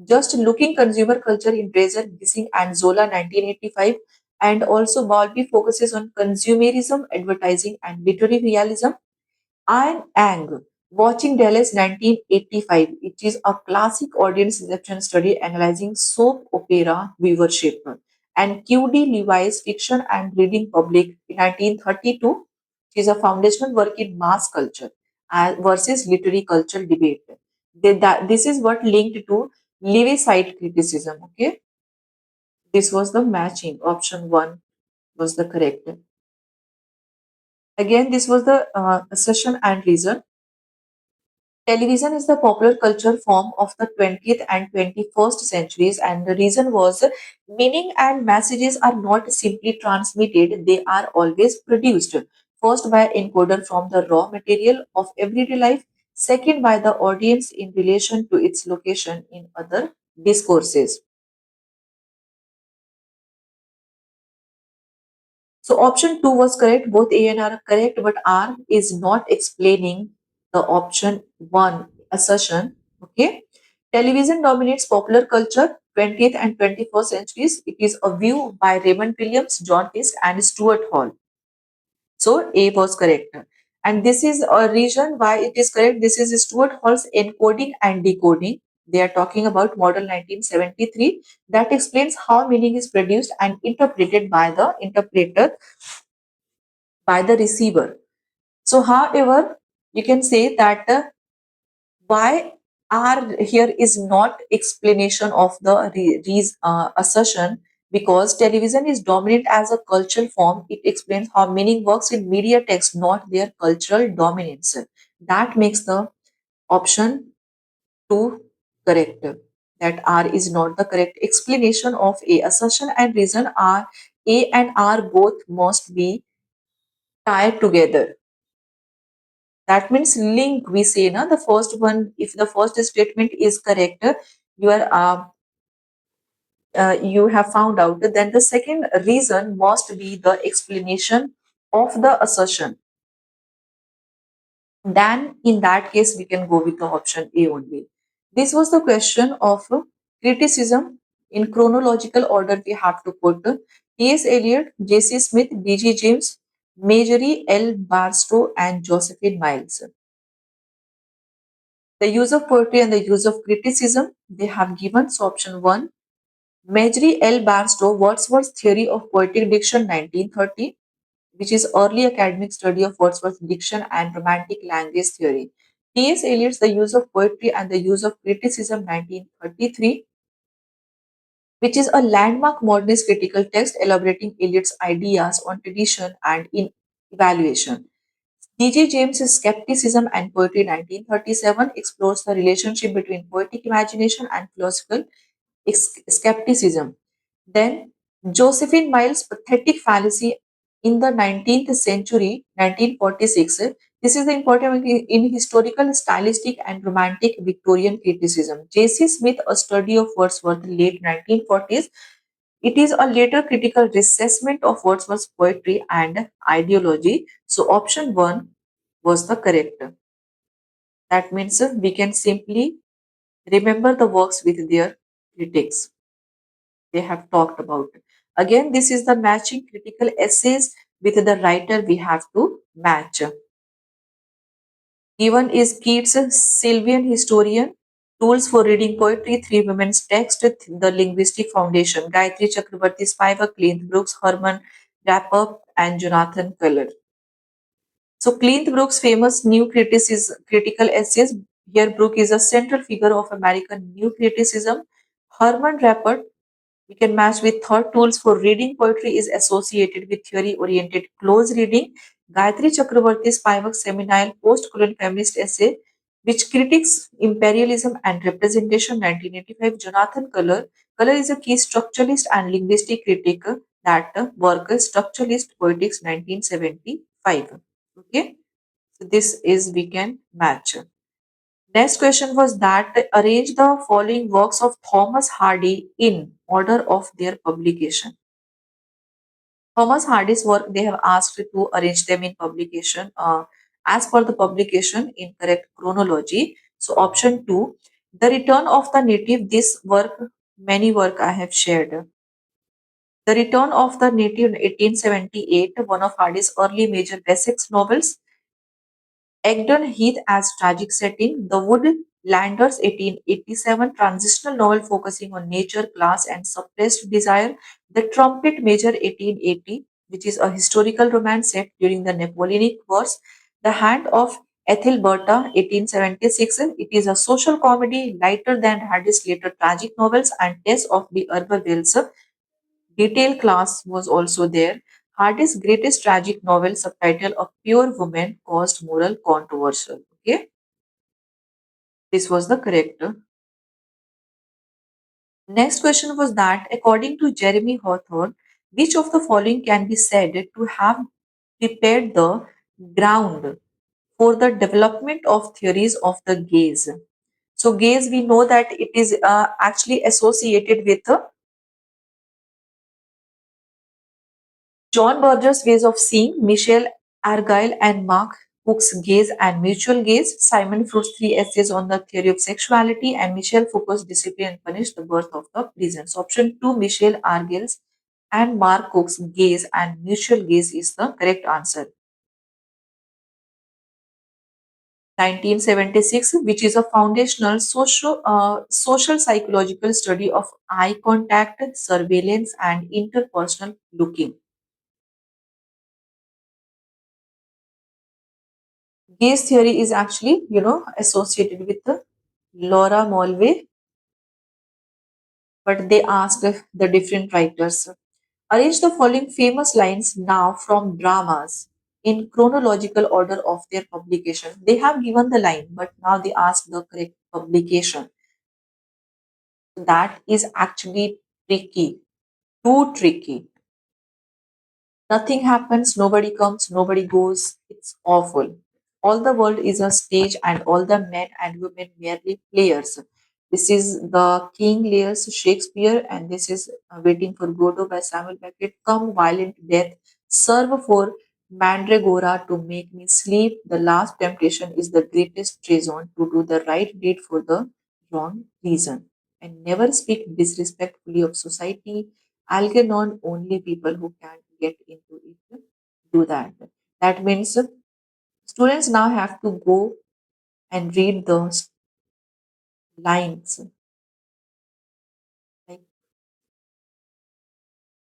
Just Looking Consumer Culture in Razor, Missing and Zola 1985. And also Balby focuses on consumerism, advertising and literary realism. I'm Ang, watching Dallas 1985. It is a classic audience reception study analyzing soap opera viewership. And Q.D. Levi's Fiction and Reading Public in 1932 is a foundational work in mass culture versus literary culture debate. This is what linked to Levi-side criticism. Okay, this was the matching. Option 1 was the correct. Again, this was the session and reason. Television is the popular culture form of the 20th and 21st centuries, and the reason was meaning and messages are not simply transmitted, they are always produced. First, by encoder from the raw material of everyday life, second, by the audience in relation to its location in other discourses. So option 2 was correct. Both A and R are correct, but R is not explaining the option 1 assertion. Okay. Television dominates popular culture, 20th and 21st centuries. It is a view by Raymond Williams, John Fisk, and Stuart Hall. So A was correct. And this is a reason why it is correct. This is Stuart Hall's Encoding and Decoding. They are talking about model 1973 that explains how meaning is produced and interpreted by the interpreter, by the receiver. So, however, you can say that why R here is not explanation of the assertion, because television is dominant as a cultural form. It explains how meaning works in media text, not their cultural dominance. That makes the option 2 correct. That R is not the correct explanation of A. Assertion and reason are A and R both must be tied together. That means link, we say na, the first one, if the first statement is correct, you are you have found out, then the second reason must be the explanation of the assertion. Then in that case we can go with the option A only. This was the question of criticism. In chronological order we have to put T.S. Eliot, J.C. Smith, D.G. James, Marjorie L. Barstow and Josephine Miles. The use of poetry and the use of criticism they have given. So option 1, Marjorie L. Barstow, Wordsworth's Theory of Poetic Diction 1930, which is early academic study of Wordsworth's diction and romantic language theory. T.S. Eliot's The Use of Poetry and the Use of Criticism 1933, which is a landmark modernist critical text elaborating Eliot's ideas on tradition and in evaluation. D.G. James's Skepticism and Poetry 1937 explores the relationship between poetic imagination and philosophical skepticism. Then, Josephine Miles' Pathetic Fallacy in the 19th century, 1946. This is the important in historical, stylistic, and romantic Victorian criticism. J.C. Smith, A Study of Wordsworth, late 1940s. It is a later critical reassessment of Wordsworth's poetry and ideology. So, option 1 was the correct. That means we can simply remember the works with their critics they have talked about. Again, this is the matching critical essays with the writer we have to match. Given is Keats' Sylvian Historian, Tools for Reading Poetry, Three Women's Text, The Linguistic Foundation, Gayatri Chakrabarti, Spivak, Clint Brooks, Herman Rapper, and Jonathan Keller. So Clint Brooks' famous new critical essays. Here, Brooke is a central figure of American new criticism. Herman Rappert, we can match with third tools for reading poetry is associated with theory-oriented close reading. Gayatri Chakrabarti's Spivak seminal post-colonial feminist essay, which critiques imperialism and representation, 1985. Jonathan Keller. Keller is a key structuralist and linguistic critic that work Structuralist Poetics, 1975. Okay, so this is we can match. Next question was that arrange the following works of Thomas Hardy in order of their publication. Thomas Hardy's work, they have asked to arrange them in publication as per the publication in correct chronology. So option 2, The Return of the Native, this work, many work I have shared. The Return of the Native, 1878, one of Hardy's early major Wessex novels. Egdon Heath as tragic setting, The Woodlanders 1887 transitional novel focusing on nature, class and suppressed desire, The Trumpet Major 1880, which is a historical romance set during the Napoleonic Wars, The Hand of Ethelberta 1876, it is a social comedy lighter than Hardy's later tragic novels, and Tess of the Urbervilles, Detail Class was also there. Hardy's greatest tragic novel, subtitle A Pure Woman, caused moral controversial. Okay, this was the correct. Next question was that, according to Jeremy Hawthorne, which of the following can be said to have prepared the ground for the development of theories of the gaze? So, gaze, we know that it is actually associated with John Berger's ways of seeing, Michel Argyle and Mark Hooke's gaze and mutual gaze, Simon Freud's three essays on the theory of sexuality, and Michel Foucault's Discipline and Punish, the birth of the prisons. Option 2, Michel Argyle's and Mark Hooke's gaze and mutual gaze is the correct answer. 1976, which is a foundational social psychological study of eye contact, surveillance, and interpersonal looking. Gaze theory is actually, associated with the Laura Mulvey, but they asked the different writers. Arrange the following famous lines now from dramas in chronological order of their publication. They have given the line, but now they ask the correct publication. That is actually tricky, too tricky. Nothing happens, nobody comes, nobody goes. It's awful. All the world is a stage, and all the men and women merely players. This is the King Lear's Shakespeare, and this is Waiting for Godot by Samuel Beckett. Come, violent death, serve for Mandragora to make me sleep. The last temptation is the greatest treason to do the right deed for the wrong reason. And never speak disrespectfully of society. Algernon, only people who can't get into it do that. That means students now have to go and read those lines. Like,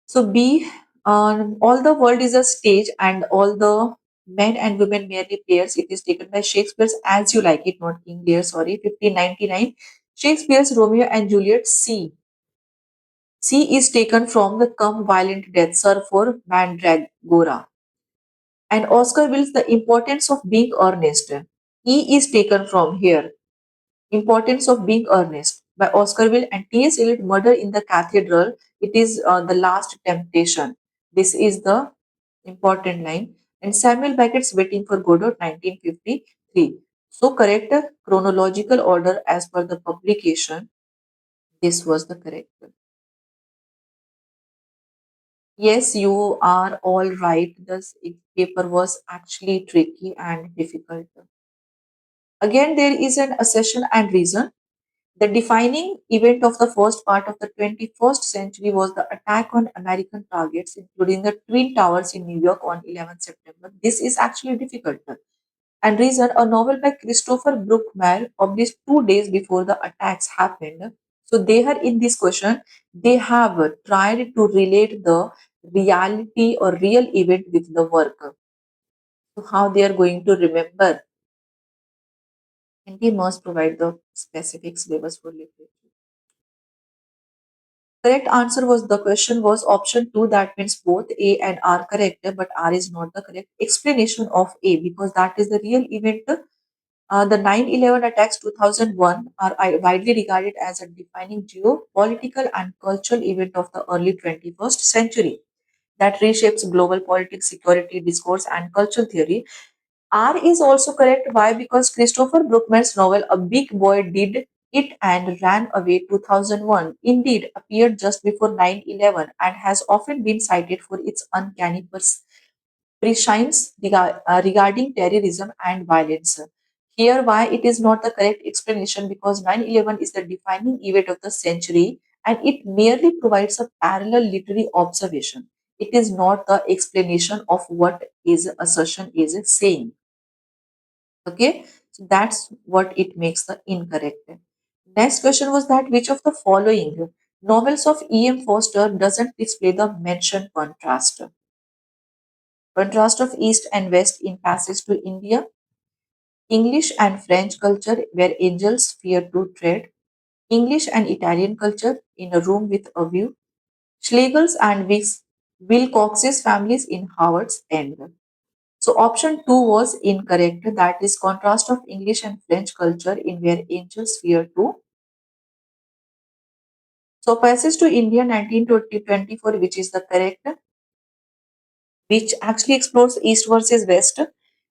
so B, all the world is a stage and all the men and women merely players. It is taken by Shakespeare's As You Like It, not King Lear, sorry, 1599. Shakespeare's Romeo and Juliet C. C is taken from the Come Violent Death, Sir for Mandragora. And Oscar Wilde's The Importance of Being Earnest. E is taken from here. Importance of Being Earnest by Oscar Wilde and T.S. Eliot Murder in the Cathedral. It is The Last Temptation. This is the important line. And Samuel Beckett's Waiting for Godot, 1953. So correct chronological order as per the publication. This was the correct. Yes, you are all right. This paper was actually tricky and difficult. Again, there is an accession and reason. The defining event of the first part of the 21st century was the attack on American targets, including the Twin Towers in New York on 11 September. This is actually difficult. And reason, a novel by Christopher Brookmyre published 2 days before the attacks happened. So there in this question, they have tried to relate the reality or real event with the work. So how they are going to remember, and they must provide the specific syllabus for literature. Correct answer was the question was option 2. That means both A and R correct, but R is not the correct explanation of A because that is the real event. The 9/11 attacks 2001 are widely regarded as a defining geopolitical and cultural event of the early 21st century that reshapes global politics, security, discourse, and cultural theory. R is also correct. Why? Because Christopher Brookmyre's novel A Big Boy Did It and Ran Away 2001 indeed appeared just before 9/11 and has often been cited for its uncanny prescience regarding terrorism and violence. Here, why it is not the correct explanation because 9/11 is the defining event of the century and it merely provides a parallel literary observation. It is not the explanation of what is assertion is saying. Okay, so that's what it makes the incorrect. Next question was that which of the following novels of E.M. Foster doesn't display the mentioned contrast? Contrast of East and West in Passage to India, English and French culture where angels fear to tread, English and Italian culture in a room with a view, Schlegel's and Wilcox's families in Howard's End. So option 2 was incorrect. That is contrast of English and French culture in where angels fear to. So Passage to India 1924, which is the correct, which actually explores East versus West.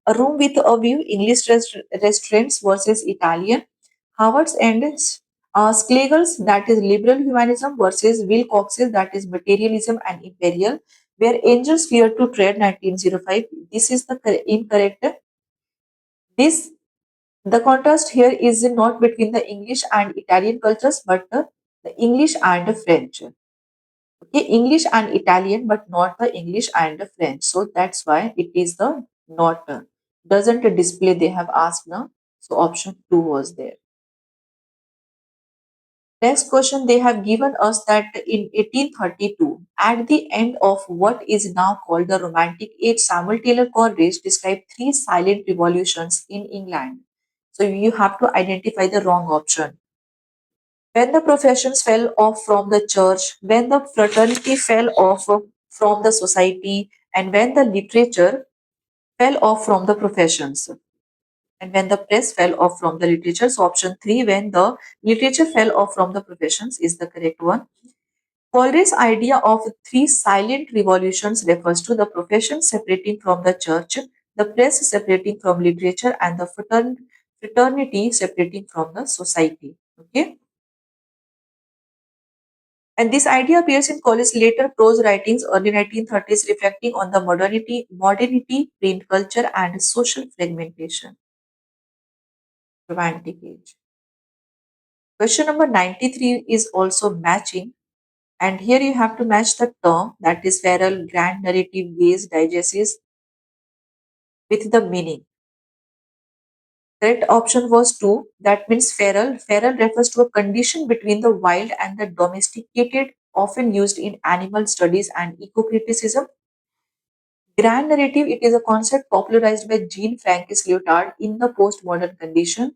A room with a view, English restaurants versus Italian. Howard's End, Schlegel's, that is liberal humanism versus Wilcox's, that is materialism and imperial, where angels fear to tread 1905. This is the incorrect. This The contrast here is not between the English and Italian cultures, but the English and the French. Okay, English and Italian, but not the English and the French. So that's why it is the not doesn't display. They have asked now. So option 2 was there. Next question, they have given us that in 1832, at the end of what is now called the Romantic Age, Samuel Taylor Coleridge described three silent revolutions in England. So you have to identify the wrong option. When the professions fell off from the church, when the fraternity fell off from the society, and when the literature fell off from the professions. And when the press fell off from the literature. So option 3, when the literature fell off from the professions is the correct one. Coleridge's idea of three silent revolutions refers to the profession separating from the church, the press separating from literature, and the fraternity separating from the society. Okay. And this idea appears in Collins's later prose writings, early 1930s, reflecting on the modernity, print culture, and social fragmentation. Romantic Age. Question number 93 is also matching, and here you have to match the term, that is feral, grand, narrative, gaze, diegesis, with the meaning. Correct option was 2. That means feral. Feral refers to a condition between the wild and the domesticated, often used in animal studies and eco-criticism. Grand narrative, it is a concept popularized by Jean Francis Lyotard in the postmodern condition.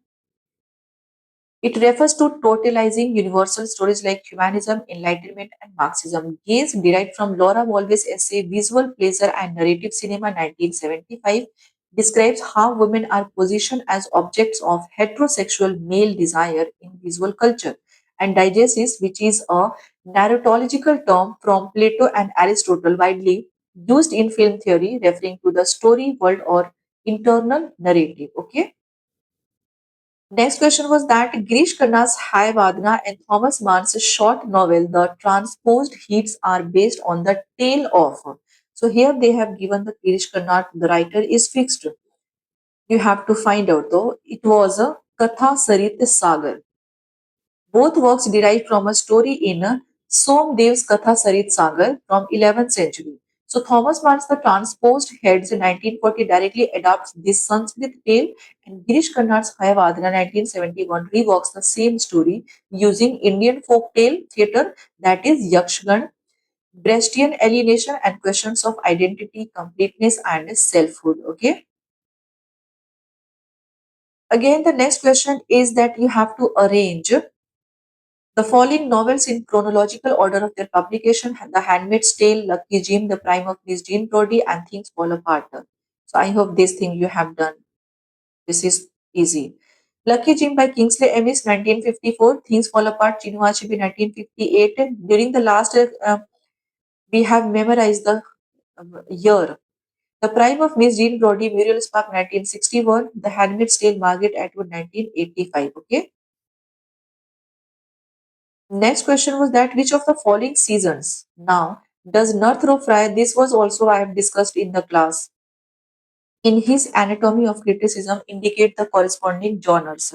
It refers to totalizing universal stories like humanism, enlightenment, and Marxism. Gaze, derived from Laura Mulvey's essay Visual Pleasure and Narrative Cinema 1975, describes how women are positioned as objects of heterosexual male desire in visual culture. And diegesis, which is a narratological term from Plato and Aristotle, widely used in film theory, referring to the story, world, or internal narrative. Okay. Next question was that Girish Karna's Hai Vadna and Thomas Mann's short novel The Transposed Heats are based on the tale of. So here they have given the Girish Karna, the writer is fixed. You have to find out though. It was a Katha Sarit Sagar. Both works derived from a story in Somdev's Katha Sarit Sagar from 11th century. So Thomas Mann's The Transposed Heads in 1940 directly adapts this Sanskrit tale, and Girish Karnad's Hayavadana 1971 reworks the same story using Indian folk tale theatre, that is Yakshgan, Brechtian alienation, and questions of identity, completeness, and selfhood. Okay. Again, the next question is that you have to arrange the following novels in chronological order of their publication: The Handmaid's Tale, Lucky Jim, The Prime of Miss Jean Brodie, and Things Fall Apart. So I hope this thing you have done. This is easy. Lucky Jim by Kingsley Amis, 1954. Things Fall Apart, Chinua Achebe, 1958. During the last, we have memorized the year. The Prime of Miss Jean Brodie, Muriel Spark, 1961. The Handmaid's Tale, Margaret Atwood, 1985. Okay. Next question was that which of the following seasons now does Northrop Frye, this was also I have discussed in the class, in his Anatomy of Criticism indicate the corresponding genres.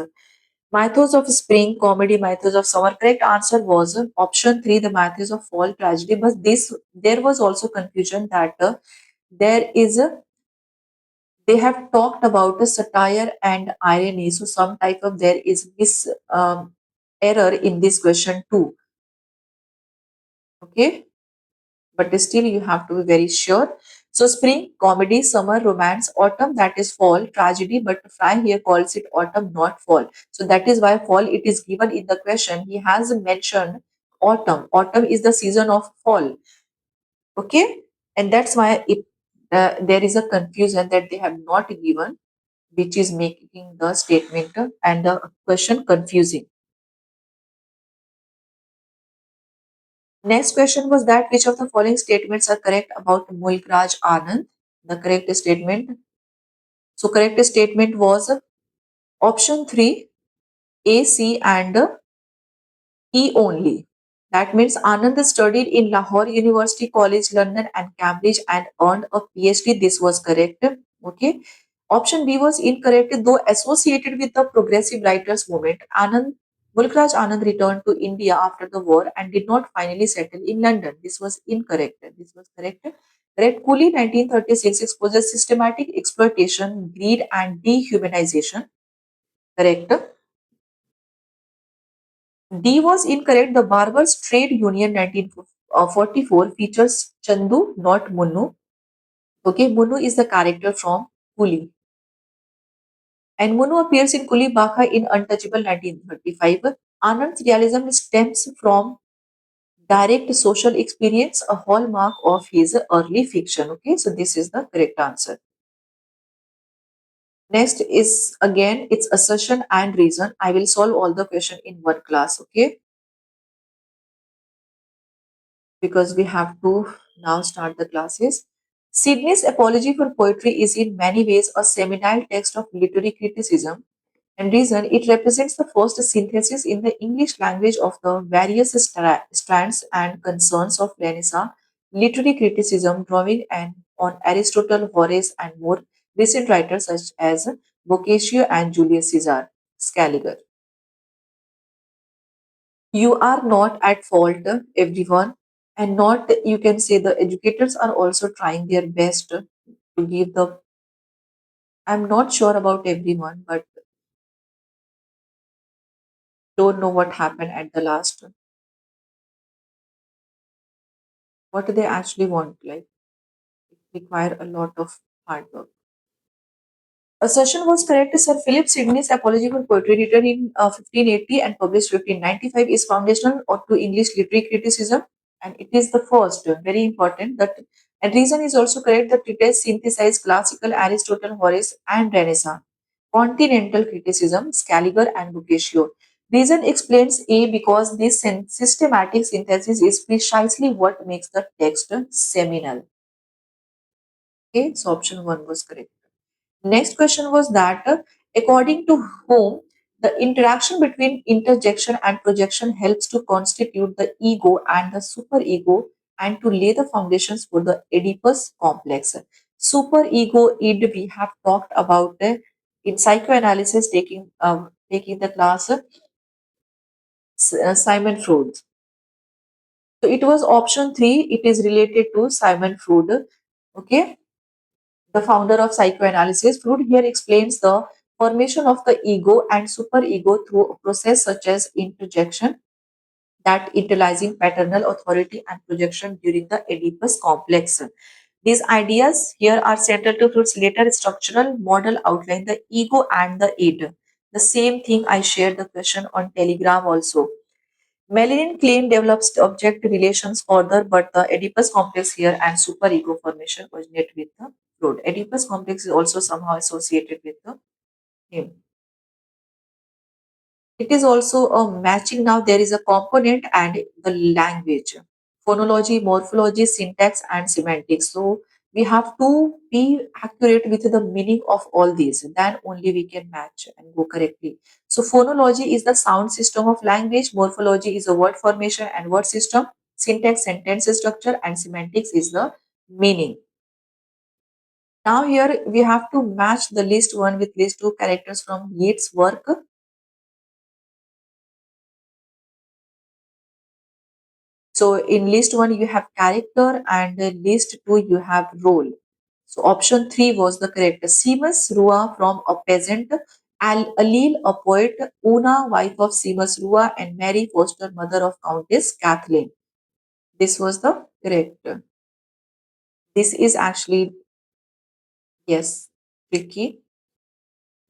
Mythos of spring, comedy, mythos of summer. Correct answer was option 3, the mythos of fall, tragedy. But this there was also confusion that there is a, they have talked about a satire and irony. So some type of there is this error in this question too. Okay. But still you have to be very sure. So spring, comedy, summer, romance, autumn, that is fall, tragedy, but Fry here calls it autumn, not fall. So that is why fall it is given in the question. He has mentioned autumn. Autumn is the season of fall. Okay, and that's why there is a confusion that they have not given, which is making the statement and the question confusing. Next question was that which of the following statements are correct about Mulk Raj Anand? The correct statement. So correct statement was option 3, A, C and E only. That means Anand studied in Lahore University College, London and Cambridge and earned a PhD. This was correct. Okay. Option B was incorrect. Though associated with the progressive writers movement, Mulkraj Anand returned to India after the war and did not finally settle in London. This was incorrect. This was correct. Red Cooley 1936 exposes systematic exploitation, greed and dehumanization. Correct. D was incorrect. The Barbers Trade Union 1944 features Chandu, not Munnu. Okay, Munnu is the character from Kuli. And Munnu appears in Kuli Baka in Untouchable 1935. Anand's realism stems from direct social experience, a hallmark of his early fiction. Okay, so this is the correct answer. Next is again its assertion and reason. I will solve all the question in one class. Okay, because we have to now start the classes. Sydney's Apology for Poetry is in many ways a seminal text of literary criticism and reason. It represents the first synthesis in the English language of the various strands and concerns of Renaissance literary criticism, drawing on Aristotle, Horace, and more recent writers such as Boccaccio and Julius Caesar Scaliger. You are not at fault, everyone, and not you can say the educators are also trying their best to give the. I'm not sure about everyone, but don't know what happened at the last. What do they actually want? Like, it require a lot of hard work. Assertion was correct. Sir Philip Sidney's Apology for Poetry, written in 1580 and published 1595, is foundational to English literary criticism, and it is the first, very important. That and reason is also correct. The treatise synthesized classical Aristotle, Horace, and Renaissance continental criticism, Scaliger and Boccaccio. Reason explains A because this systematic synthesis is precisely what makes the text seminal. Okay, so option one was correct. Next question was that according to whom the interaction between interjection and projection helps to constitute the ego and the superego and to lay the foundations for the Oedipus complex. Superego id we have talked about in psychoanalysis taking the class Simon Freud. So it was option three. It is related to Simon Freud. Okay, the founder of psychoanalysis. Freud here explains the formation of the ego and superego through a process such as interjection, that utilizing paternal authority and projection during the Oedipus complex. These ideas here are central to Freud's later structural model outline the ego and the id. The same thing I shared the question on Telegram also. Melanin claim develops object relations further, but the Oedipus complex here and superego formation originate with the Freud. Oedipus complex is also somehow associated with the him. It is also a matching now. There is a component and the language, phonology, morphology, syntax, and semantics. So we have to be accurate with the meaning of all these. Then only we can match and go correctly. So phonology is the sound system of language. Morphology is a word formation and word system. Syntax, sentence structure, and semantics is the meaning. Now here we have to match the list one with list two characters from Yeats' work. So in list one, you have character and list two, you have role. So option three was the correct. Seamus Rua from a peasant, Alil, a poet, Una, wife of Seamus Rua, and Mary Foster, mother of Countess Kathleen. This was the correct. This is actually, yes, tricky.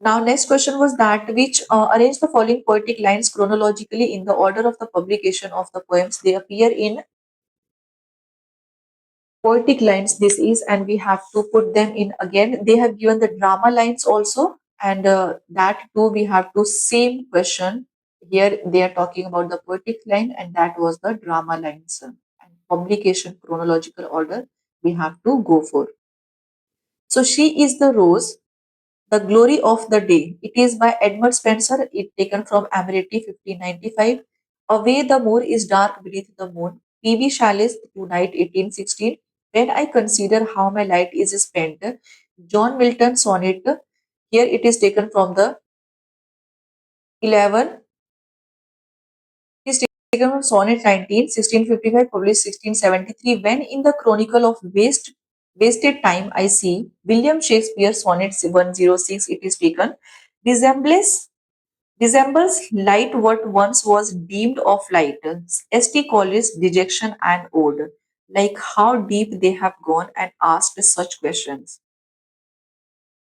Now, next question was that which arrange the following poetic lines chronologically in the order of the publication of the poems they appear in poetic lines this is, and we have to put them in again. They have given the drama lines also, and that too we have to same question. Here they are talking about the poetic line, and that was the drama lines and publication chronological order we have to go for. So she is the rose, the glory of the day. It is by Edmund Spencer. It taken from Amity 1595. Away the moor is dark beneath the moon. P.B. Chalice to night 1816. When I consider how my light is spent. John Milton sonnet. Here it is taken from the 11. It is taken from sonnet 19, 1655, published 1673. When in the chronicle of wasted time I see William Shakespeare sonnet 106, it is taken. Resemblance Resembles light what once was deemed of light. ST calls dejection and ode. Like how deep they have gone and asked such questions.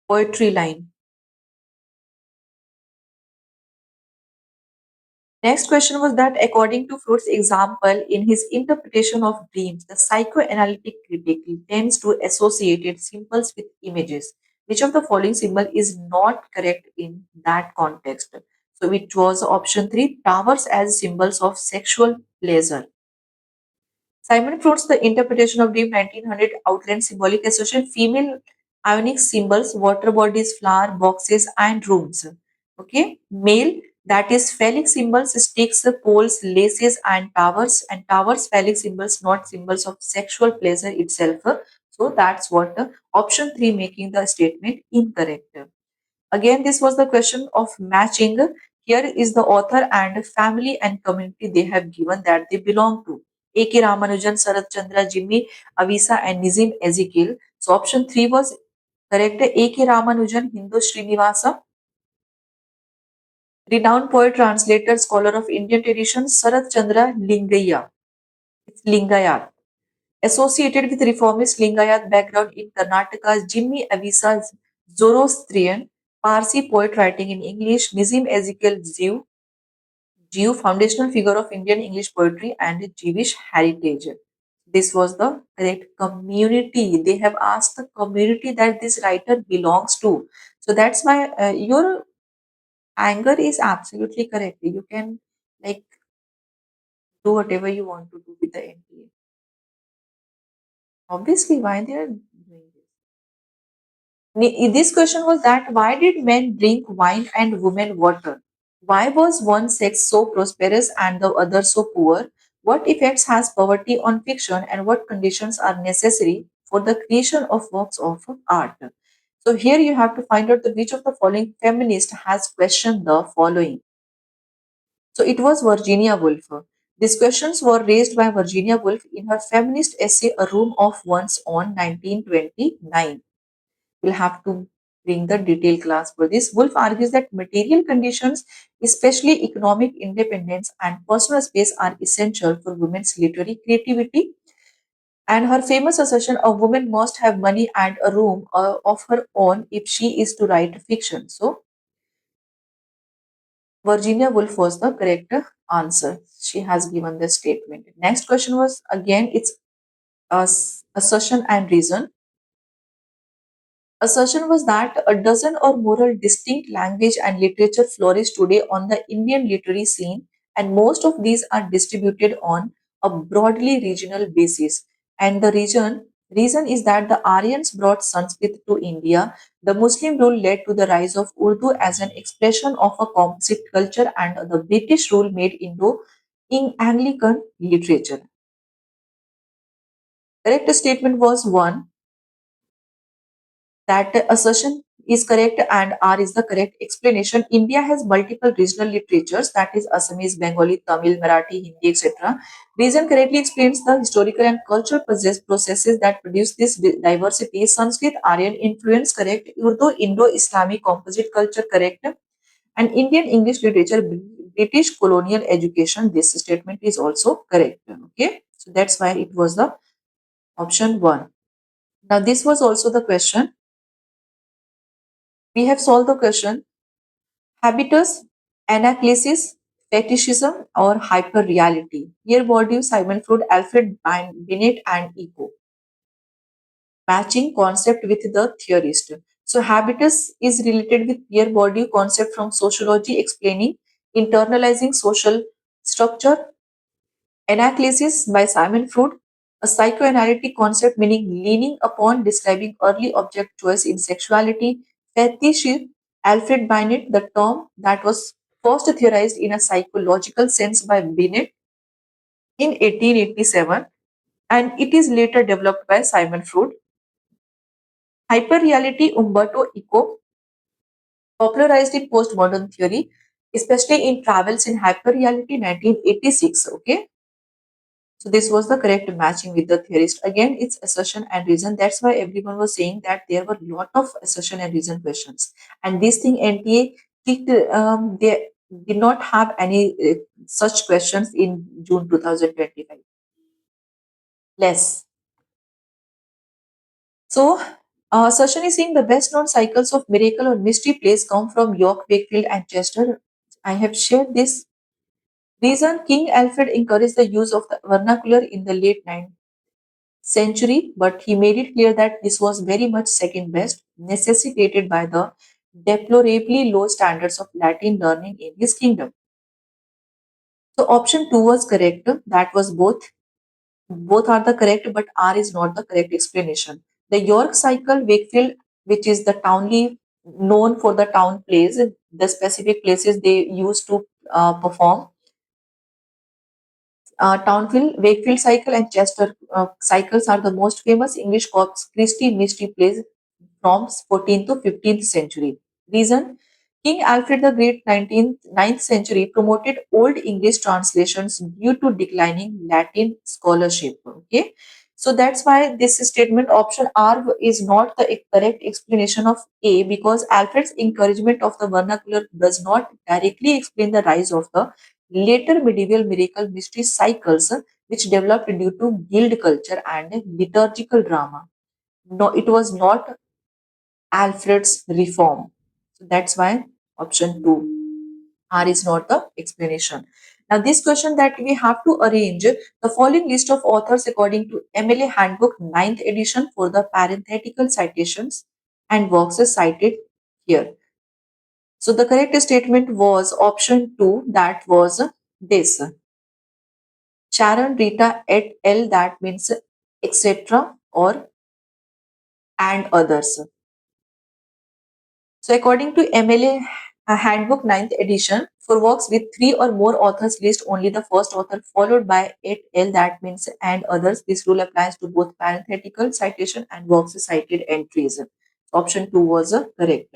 Poetry line. Next question was that according to Freud's example, in his interpretation of dreams, the psychoanalytic critic tends to associate symbols with images. Which of the following symbol is not correct in that context? So it was option 3, towers as symbols of sexual pleasure. Simon Freud's The Interpretation of Dream 1900 outlined symbolic association female ionic symbols, water bodies, flower, boxes, and rooms. Okay, male that is phallic symbols, sticks, poles, laces, and towers phallic symbols, not symbols of sexual pleasure itself. So that's what option 3 making the statement incorrect. Again, this was the question of matching. Here is the author and family and community they have given that they belong to. A.K. Ramanujan, Sarath Chandra, Jimmy Avisa, and Nizim Ezekiel. So option 3 was correct. A.K. Ramanujan, Hindu Srinivasa, renowned poet, translator, scholar of Indian tradition, Sarath Chandra Lingaya. It's Lingayat. Associated with reformist Lingayat background in Karnataka, Jimmy Avisa, Zoroastrian, Parsi poet writing in English, Nizim Ezekiel Jew, foundational figure of Indian English poetry and Jewish heritage. This was the correct community. They have asked the community that this writer belongs to. So that's why your anger is absolutely correct. You can like do whatever you want to do with the NPA. Obviously, why they are doing this? This question was that why did men drink wine and women water? Why was one sex so prosperous and the other so poor? What effects has poverty on fiction and what conditions are necessary for the creation of works of art? So here you have to find out which of the following feminist has questioned the following. So it was Virginia Woolf. These questions were raised by Virginia Woolf in her feminist essay A Room of One's Own 1929. We'll have to bring the detailed class for this. Woolf argues that material conditions, especially economic independence and personal space, are essential for women's literary creativity. And her famous assertion, a woman must have money and a room of her own if she is to write fiction. So, Virginia Woolf was the correct answer. She has given the statement. Next question was again, it's assertion and reason. Assertion was that a dozen or more distinct language and literature flourish today on the Indian literary scene, and most of these are distributed on a broadly regional basis. And the reason is that the Aryans brought Sanskrit to India. The Muslim rule led to the rise of Urdu as an expression of a composite culture, and the British rule made Indo in Anglican literature. Correct statement was one, that assertion is correct and R is the correct explanation. India has multiple regional literatures, that is Assamese, Bengali, Tamil, Marathi, Hindi, etc. Reason correctly explains the historical and cultural processes that produce this diversity. Sanskrit, Aryan influence, correct. Urdu, Indo-Islamic composite culture, correct. And Indian English literature, British colonial education, this statement is also correct. Okay, so that's why it was the option 1. Now this was also the question. We have solved the question habitus, anaclesis, fetishism, or hyperreality. Here, Bourdieu, Simon Freud, Alfred Binet, and Eco. Matching concept with the theorist. So, habitus is related with Pierre Bourdieu concept from sociology explaining internalizing social structure. Anaclesis by Simon Freud, a psychoanalytic concept meaning leaning upon describing early object choice in sexuality. Fetishism, Alfred Binet, the term that was first theorized in a psychological sense by Binet in 1887, and it is later developed by Simon Freud. Hyperreality, Umberto Eco, popularized in postmodern theory, especially in Travels in Hyperreality 1986. Okay. So this was the correct matching with the theorist. Again, it's assertion and reason. That's why everyone was saying that there were a lot of assertion and reason questions. And this thing NTA they did not have any such questions in June 2025. Less. So, Sachin is saying the best known cycles of miracle or mystery plays come from York, Wakefield, and Chester. I have shared this reason. King Alfred encouraged the use of the vernacular in the late 9th century, but he made it clear that this was very much second best, necessitated by the deplorably low standards of Latin learning in his kingdom. So option 2 was correct. That was both. Both are the correct, but R is not the correct explanation. The York cycle, Wakefield, which is the townly known for the town plays, the specific places they used to perform. Townville, Wakefield cycle, and Chester cycles are the most famous English Corpus Christi mystery plays from 14th to 15th century. Reason: King Alfred the Great 9th century promoted Old English translations due to declining Latin scholarship. Okay, so that's why this statement option R is not the correct explanation of A, because Alfred's encouragement of the vernacular does not directly explain the rise of the later medieval miracle mystery cycles, which developed due to guild culture and liturgical drama. No, it was not Alfred's reform. So that's why option 2, R is not the explanation. Now, this question that we have to arrange the following list of authors according to MLA Handbook 9th edition for the parenthetical citations and works is cited here. So the correct statement was option 2, that was this. Sharon Rita et al. That means etc. or and others. So according to MLA Handbook 9th edition, for works with three or more authors, list only the first author followed by et al. That means and others. This rule applies to both parenthetical citation and works cited entries. Option 2 was correct.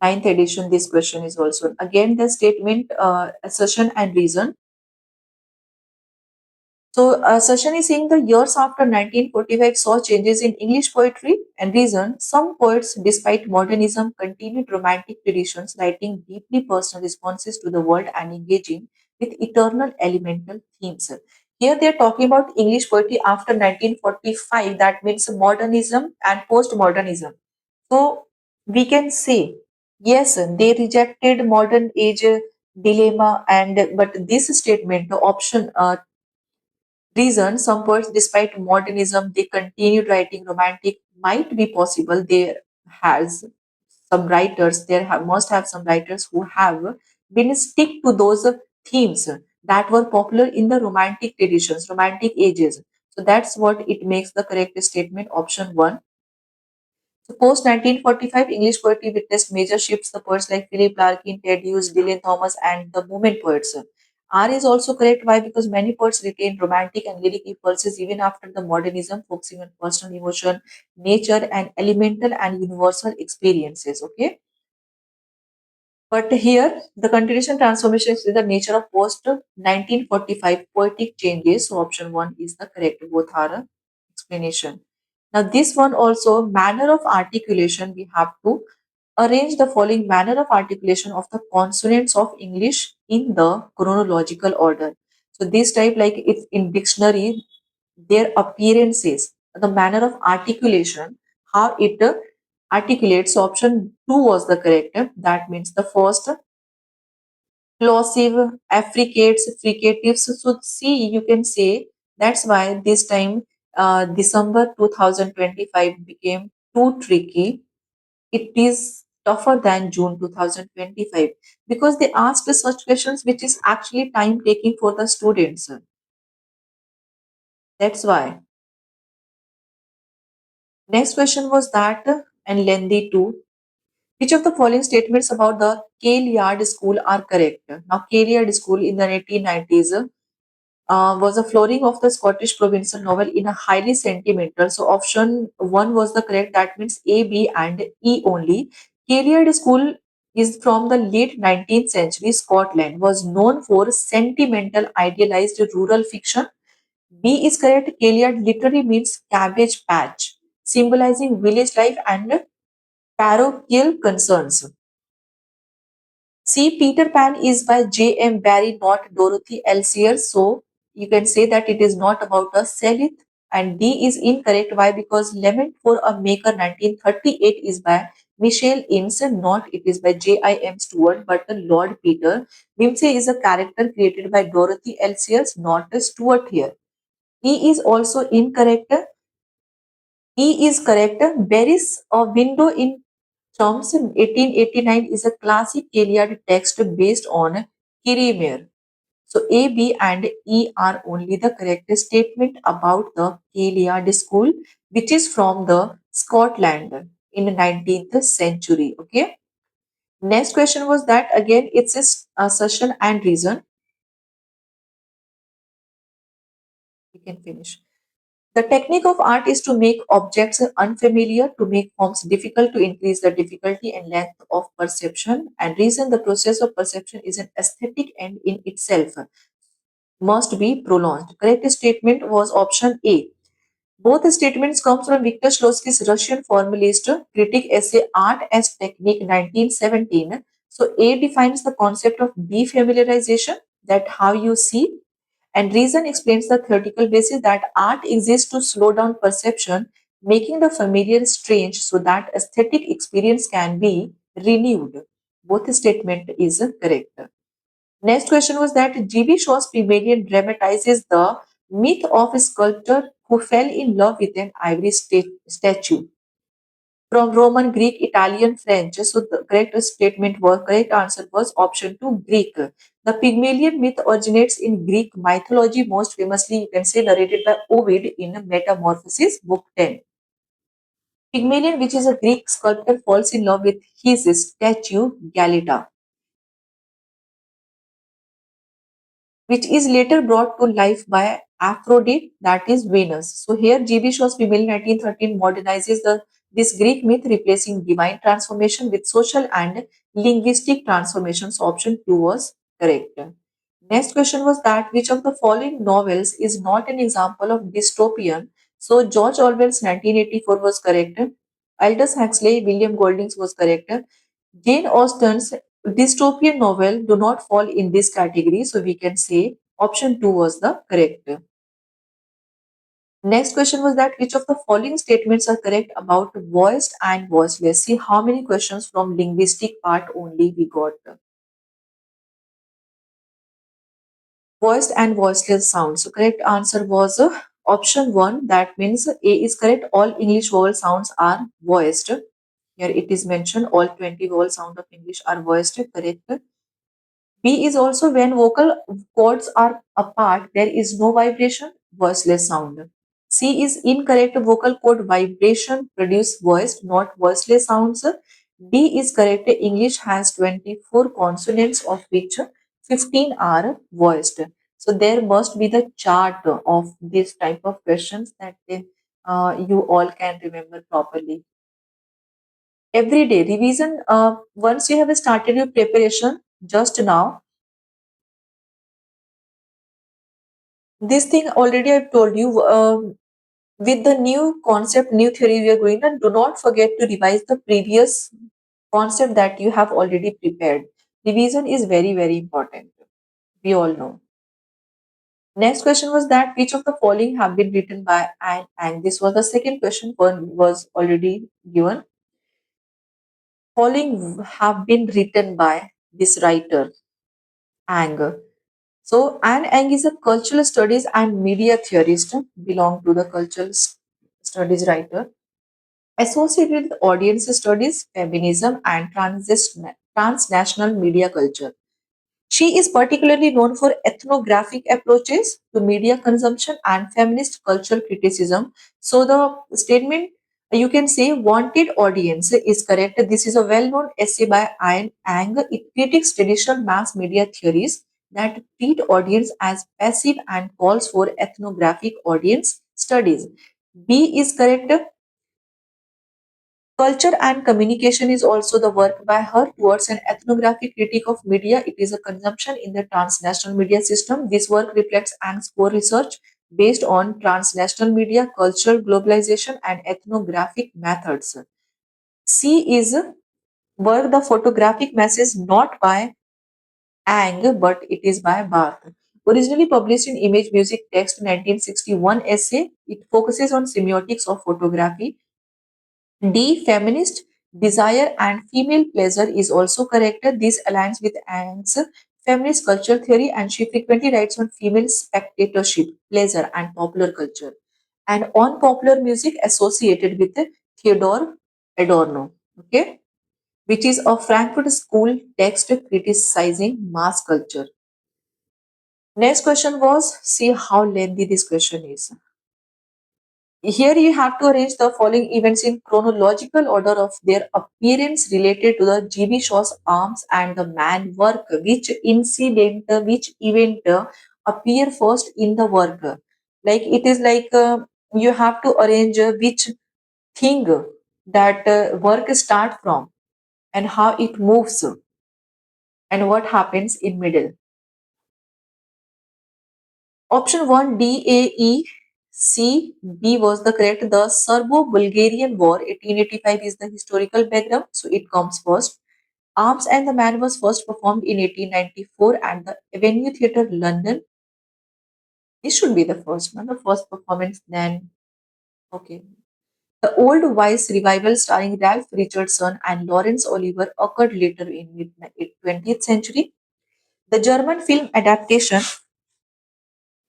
Ninth edition, this question is also again the statement, assertion and reason. So, Sachin is saying the years after 1945 saw changes in English poetry and reason. Some poets, despite modernism, continued romantic traditions, writing deeply personal responses to the world and engaging with eternal elemental themes. Here they are talking about English poetry after 1945, that means modernism and postmodernism. So, we can say, yes, they rejected modern age dilemma, and but this statement, the option reason, some poets, despite modernism, they continued writing romantic might be possible. There has some writers, must have some writers who have been stick to those themes that were popular in the romantic traditions, romantic ages. So that's what it makes the correct statement option 1. So post 1945, English poetry witnessed major shifts. The poets like Philip Larkin, Ted Hughes, Dylan Thomas, and the movement poets. R is also correct. Why? Because many poets retained romantic and lyric impulses even after the modernism, focusing on personal emotion, nature, and elemental and universal experiences. Okay. But here, the continuation transformation is the nature of post 1945 poetic changes. So option 1 is the correct. Both are explanation. Now, this one also, manner of articulation, we have to arrange the following manner of articulation of the consonants of English in the chronological order. So, this type, like it's in dictionary, their appearances, the manner of articulation, how it articulates. So option 2 was the correct. That means the first plosive, affricates, fricatives. So see, you can say that's why this time December 2025 became too tricky. It is tougher than June 2025 because they asked such questions which is actually time taking for the students. That's why. Next question was that and lengthy too. Which of the following statements about the Kailyard School are correct? Now, Kailyard School in the 1890s was a flooring of the Scottish provincial novel in a highly sentimental. So, option 1 was the correct. That means A, B, and E only. Kailyard School is from the late 19th century Scotland, was known for sentimental, idealized rural fiction. B is correct. Kailyard literally means cabbage patch, symbolizing village life and parochial concerns. C. Peter Pan is by J. M. Barrie, not Dorothy L. Sayers. So you can say that it is not about a Selith. And D is incorrect. Why? Because Lament for a Maker 1938 is by Michelle Eames, not it is by J. I. M. Stewart, but the Lord Peter. Wimsey is a character created by Dorothy L. Sayers, not Stewart here. E is also incorrect. E is correct. Barry's A Window in Thompson 1889 is a classic Killiard text based on Kirriemer. So A, B and E are only the correct statement about the Killiard school, which is from the Scotland in 19th century. Okay. Next question was that again it's assertion and reason. We can finish. The technique of art is to make objects unfamiliar, to make forms difficult, to increase the difficulty and length of perception. And reason the process of perception is an aesthetic end in itself, must be prolonged. Correct statement was option A. Both statements come from Viktor Shlotsky's Russian formalist critic essay Art as Technique 1917. So A defines the concept of defamiliarization, that how you see, and reason explains the theoretical basis that art exists to slow down perception, making the familiar strange so that aesthetic experience can be renewed. Both statement is correct. Next question was that G.B. Shaw's Pygmalion dramatizes the myth of a sculptor who fell in love with an ivory statue from Roman, Greek, Italian, French. So the correct answer was option two, Greek. The Pygmalion myth originates in Greek mythology, most famously you can say narrated by Ovid in Metamorphoses, book 10. Pygmalion, which is a Greek sculptor, falls in love with his statue Galata, which is later brought to life by Aphrodite, that is Venus. So here G.B. Shaw's female 1913 modernizes this Greek myth, replacing divine transformation with social and linguistic transformations. Option 2 was correct. Next question was that which of the following novels is not an example of dystopian? So George Orwell's 1984 was correct. Aldous Huxley, William Golding's was correct. Jane Austen's dystopian novel do not fall in this category, so we can say option 2 was the correct. Next question was that which of the following statements are correct about voiced and voiceless? See how many questions from linguistic part only we got. Voiced and voiceless sounds. So correct answer was option 1. That means A is correct. All English vowel sounds are voiced. Here it is mentioned all 20 vowel sound of English are voiced. Correct. B is also when vocal cords are apart, there is no vibration, voiceless sound. C is incorrect, vocal cord vibration produce voiced, not voiceless sounds. D is correct, English has 24 consonants of which 15 are voiced. So there must be the chart of this type of questions that you all can remember properly. Every day revision, once you have started your preparation just now, this thing already I've told you. With the new concept, new theory we are going on, do not forget to revise the previous concept that you have already prepared. Revision is very, very important. We all know. Next question was that which of the following have been written by and this was the second question. One was already given. Following have been written by this writer, Ang. So, Anne Ang is a cultural studies and media theorist, belong to the cultural studies writer, associated with audience studies, feminism, and transnational media culture. She is particularly known for ethnographic approaches to media consumption and feminist cultural criticism. So the statement you can say wanted audience is correct. This is a well-known essay by Ian Ang. It critiques traditional mass media theories that treat audience as passive and calls for ethnographic audience studies. B is correct. Culture and Communication is also the work by her towards an ethnographic critique of media. It is a consumption in the transnational media system. This work reflects Ang's core research based on transnational media, cultural globalization, and ethnographic methods. C is work the photographic message not by Ang, but it is by Barth. Originally published in Image Music Text 1961 essay, it focuses on semiotics of photography. D. Feminist desire and female pleasure is also correct. This aligns with Ang's feminist culture theory, and she frequently writes on female spectatorship, pleasure, and popular culture, and on popular music associated with Theodore Adorno, okay, which is a Frankfurt School text criticizing mass culture. Next question was, see how lengthy this question is. Here you have to arrange the following events in chronological order of their appearance related to the G.B. Shaw's Arms and the Man work. Which event appear first in the work? Like it is like you have to arrange which thing that work start from and how it moves and what happens in middle. Option 1 D, A, E, C, B was the correct. The Serbo-Bulgarian War 1885 is the historical background, so it comes first. Arms and the Man was first performed in 1894 at the Avenue Theatre, London. This should be the first one, the first performance. Then, okay. The Old Vice revival starring Ralph Richardson and Laurence Olivier occurred later in mid 20th century. The German film adaptation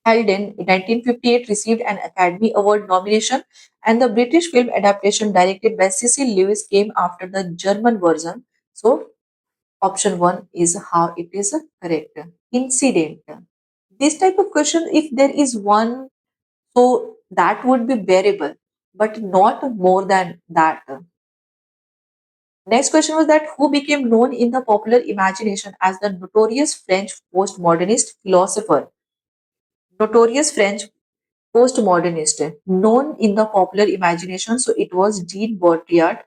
held in 1958 received an Academy Award nomination, and the British film adaptation directed by Cecil Lewis came after the German version. So, option 1 is how it is correct. Incident. This type of question, if there is one, so that would be bearable, but not more than that. Next question was that who became known in the popular imagination as the notorious French postmodernist philosopher? Notorious French postmodernist, known in the popular imagination. So it was Jean Baudrillard,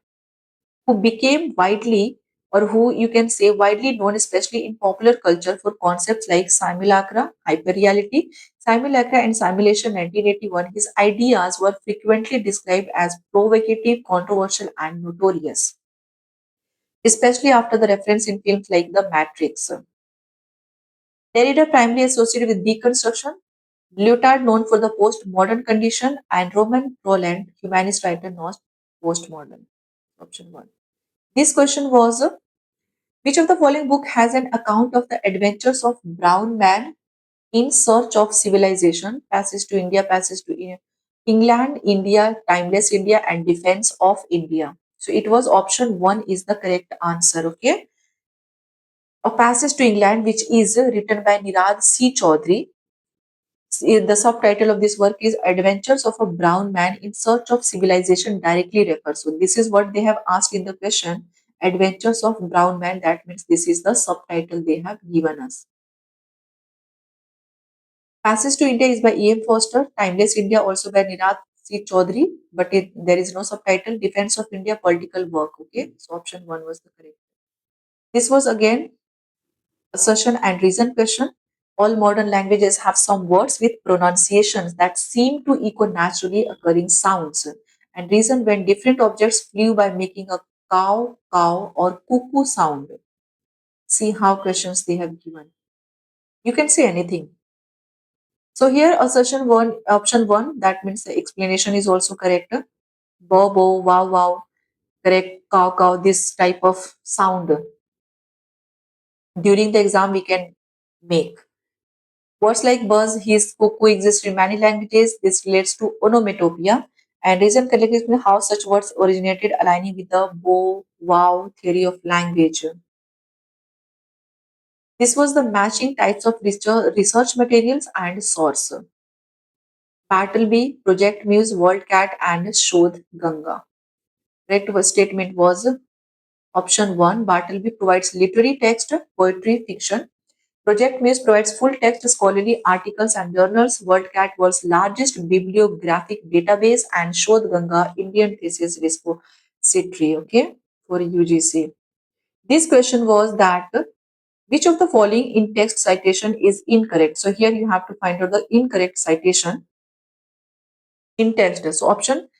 who became widely, or who you can say widely known, especially in popular culture, for concepts like simulacra, hyperreality, simulacra, and simulation. 1981. His ideas were frequently described as provocative, controversial, and notorious, especially after the reference in films like The Matrix. Derrida primarily associated with deconstruction, Lyotard known for the postmodern condition, and Roman Roland, humanist writer, not postmodern. Option 1. This question was, which of the following book has an account of the adventures of brown man in search of civilization? Passage to India, Passage to England, India, Timeless India, and Defense of India. So it was option 1 is the correct answer. Okay. A Passage to England, which is written by Nirad C. Chaudhary. The subtitle of this work is Adventures of a Brown Man in Search of Civilization directly refers. So this is what they have asked in the question, Adventures of Brown Man. That means this is the subtitle they have given us. Passage to India is by E.M. Foster. Timeless India also by Nirad C. Chaudhary, but there is no subtitle. Defense of India, political work. Okay, so option 1 was the correct. This was again assertion and reason question. All modern languages have some words with pronunciations that seem to echo naturally occurring sounds. And reason when different objects flew by making a cow, cow, or cuckoo sound. See how questions they have given. You can say anything. So here assertion one, option one, that means the explanation is also correct. Bo, bo, wow, wow, correct, cow, cow, this type of sound. During the exam we can make. Words like buzz, hiss, cuckoo exist in many languages. This relates to onomatopoeia and reason connected with how such words originated, aligning with the bow wow theory of language. This was the matching types of research materials and source. Battlebee, Project Muse, WorldCat, and Shodh Ganga. Correct statement was option 1. Bartleby provides literary text, poetry, fiction. Project Muse provides full text scholarly articles and journals. WorldCat world's largest bibliographic database, and Shodh Ganga Indian thesis repository. Okay, for UGC. This question was that which of the following in text citation is incorrect? So here you have to find out the incorrect citation in text. So option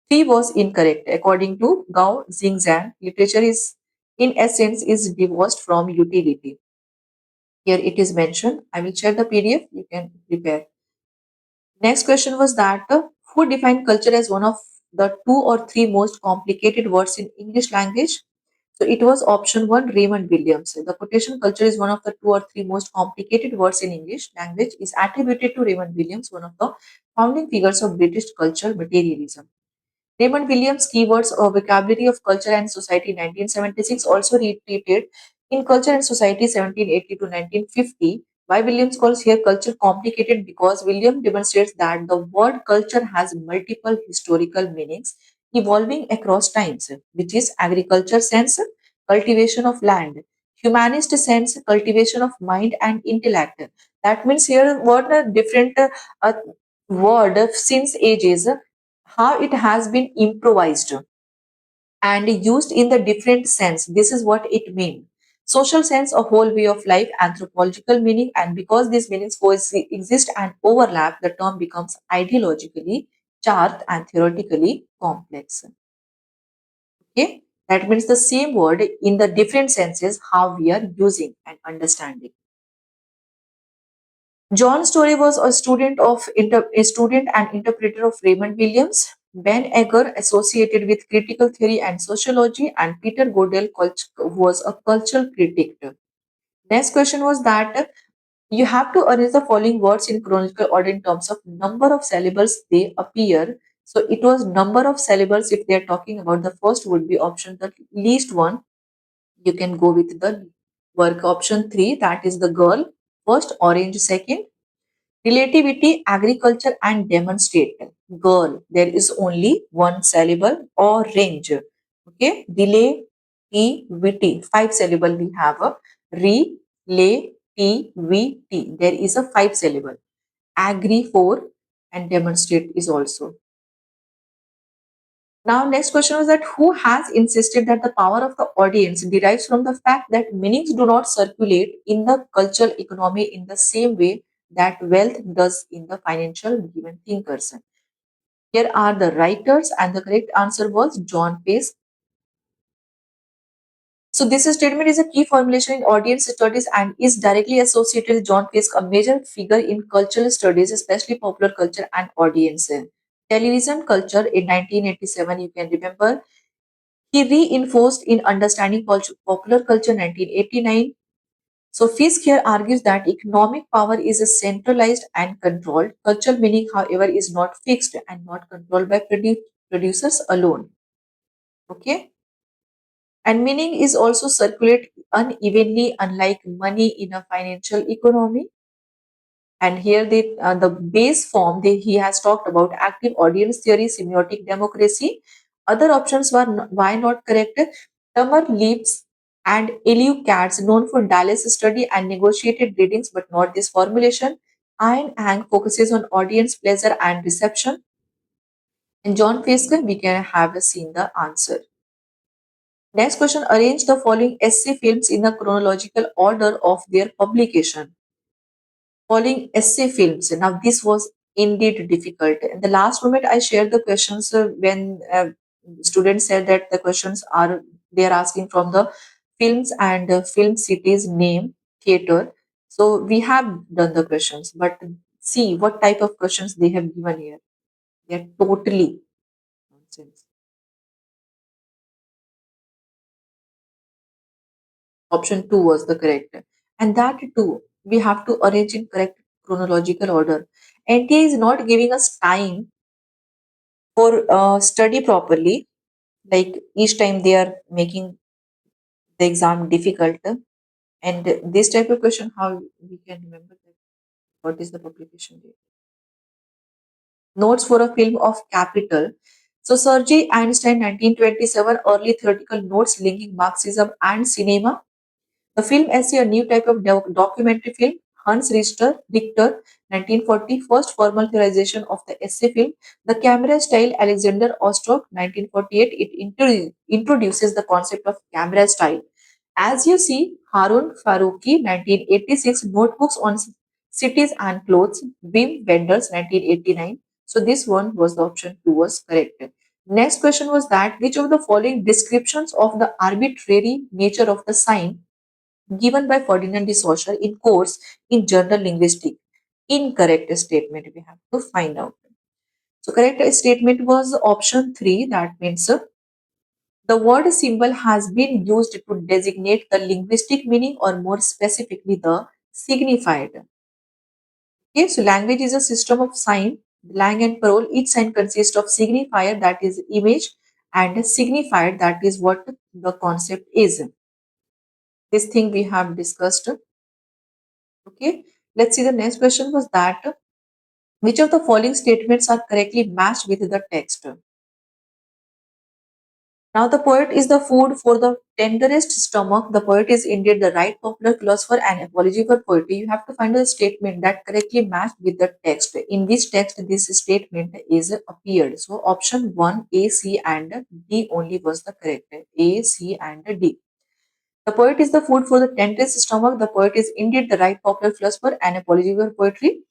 3 was incorrect. According to Gao Xingzhang, literature is in essence is divorced from utility. Here it is mentioned. I will share the PDF. You can prepare. Next question was that who defined culture as one of the two or three most complicated words in English language? So it was option one, Raymond Williams. The quotation culture is one of the two or three most complicated words in English language is attributed to Raymond Williams, one of the founding figures of British culture materialism. Raymond Williams' Keywords or Vocabulary of Culture and Society 1976 also repeated in Culture and Society 1780 to 1950. Why Williams calls here culture complicated? Because William demonstrates that the word culture has multiple historical meanings evolving across times, which is agriculture sense, cultivation of land, humanist sense, cultivation of mind and intellect. That means here what a different word since ages how it has been improvised and used in the different sense. This is what it means. Social sense, a whole way of life, anthropological meaning, and because these meanings coexist and overlap, the term becomes ideologically charged and theoretically complex. Okay, that means the same word in the different senses how we are using and understanding. John Story was a student and interpreter of Raymond Williams. Ben Egger, associated with critical theory and sociology, and Peter Godel was a cultural critic. Next question was that you have to arrange the following words in chronological order in terms of number of syllables they appear. So it was number of syllables. If they are talking about the first, would be option the least one. You can go with the work option three. That is the girl first, orange second. Relativity, agriculture, and demonstrate. Girl, there is only one syllable or range. Okay, delay, T, witty, five syllable we have a re, lay, T, V, T. There is a five syllable. Agree, four, and demonstrate is also. Now, next question was that who has insisted that the power of the audience derives from the fact that meanings do not circulate in the cultural economy in the same way that wealth does in the financial given thinkers. Here are the writers, and the correct answer was John Pace. So, this statement is a key formulation in audience studies and is directly associated with John Pace, a major figure in cultural studies, especially popular culture and audience. Television culture in 1987, you can remember. He reinforced in Understanding Popular Culture 1989. So Fisk here argues that economic power is a centralized and controlled. Cultural meaning, however, is not fixed and not controlled by producers alone. Okay? And meaning is also circulate unevenly, unlike money in a financial economy. And here the base form he has talked about active audience theory, semiotic democracy. Other options were why not correct? Tamar Leaps and Eliu Katz, known for Dallas study and negotiated readings, but not this formulation. Ian Ang focuses on audience pleasure and reception. And John Fiske, we can have seen the answer. Next question, arrange the following essay films in the chronological order of their publication. Following essay films. Now, this was indeed difficult. In the last moment, I shared the questions when students said that the questions are they are asking from the films and film cities name theater. So we have done the questions, but see what type of questions they have given here. They are totally nonsense. Option two was the correct, and that too we have to arrange in correct chronological order. NTA is not giving us time for study properly, like each time they are making the exam difficult, and this type of question how we can remember that what is the publication date. Notes for a film of Capital. So Sergei Einstein 1927 early theoretical notes linking Marxism and cinema. The film essay, a new type of documentary film, Hans Richter, 1940, first formal theorization of the essay film. The camera style, Alexander Ostrov, 1948, it introduces the concept of camera style. As you see, Harun Faruqi, 1986, notebooks on cities and clothes, Wim Wenders, 1989. So this one was the option two was correct. Next question was that which of the following descriptions of the arbitrary nature of the sign given by Ferdinand de Saussure in course in General Linguistics. Incorrect statement we have to find out. So correct statement was option 3. That means the word symbol has been used to designate the linguistic meaning or more specifically the signified. Okay, so language is a system of sign, lang and parole. Each sign consists of signifier, that is image, and signified, that is what the concept is. This thing we have discussed. Okay, let's see the next question was that which of the following statements are correctly matched with the text? Now, the poet is the food for the tenderest stomach. The poet is indeed the right popular philosopher and apology for poetry. You have to find a statement that correctly matched with the text. In which text this statement is appeared? So, option 1, A, C, and D only was the correct. A, C, and D. The poet is the food for the tenderest stomach. The poet is indeed the right popular philosopher and apology for poetry.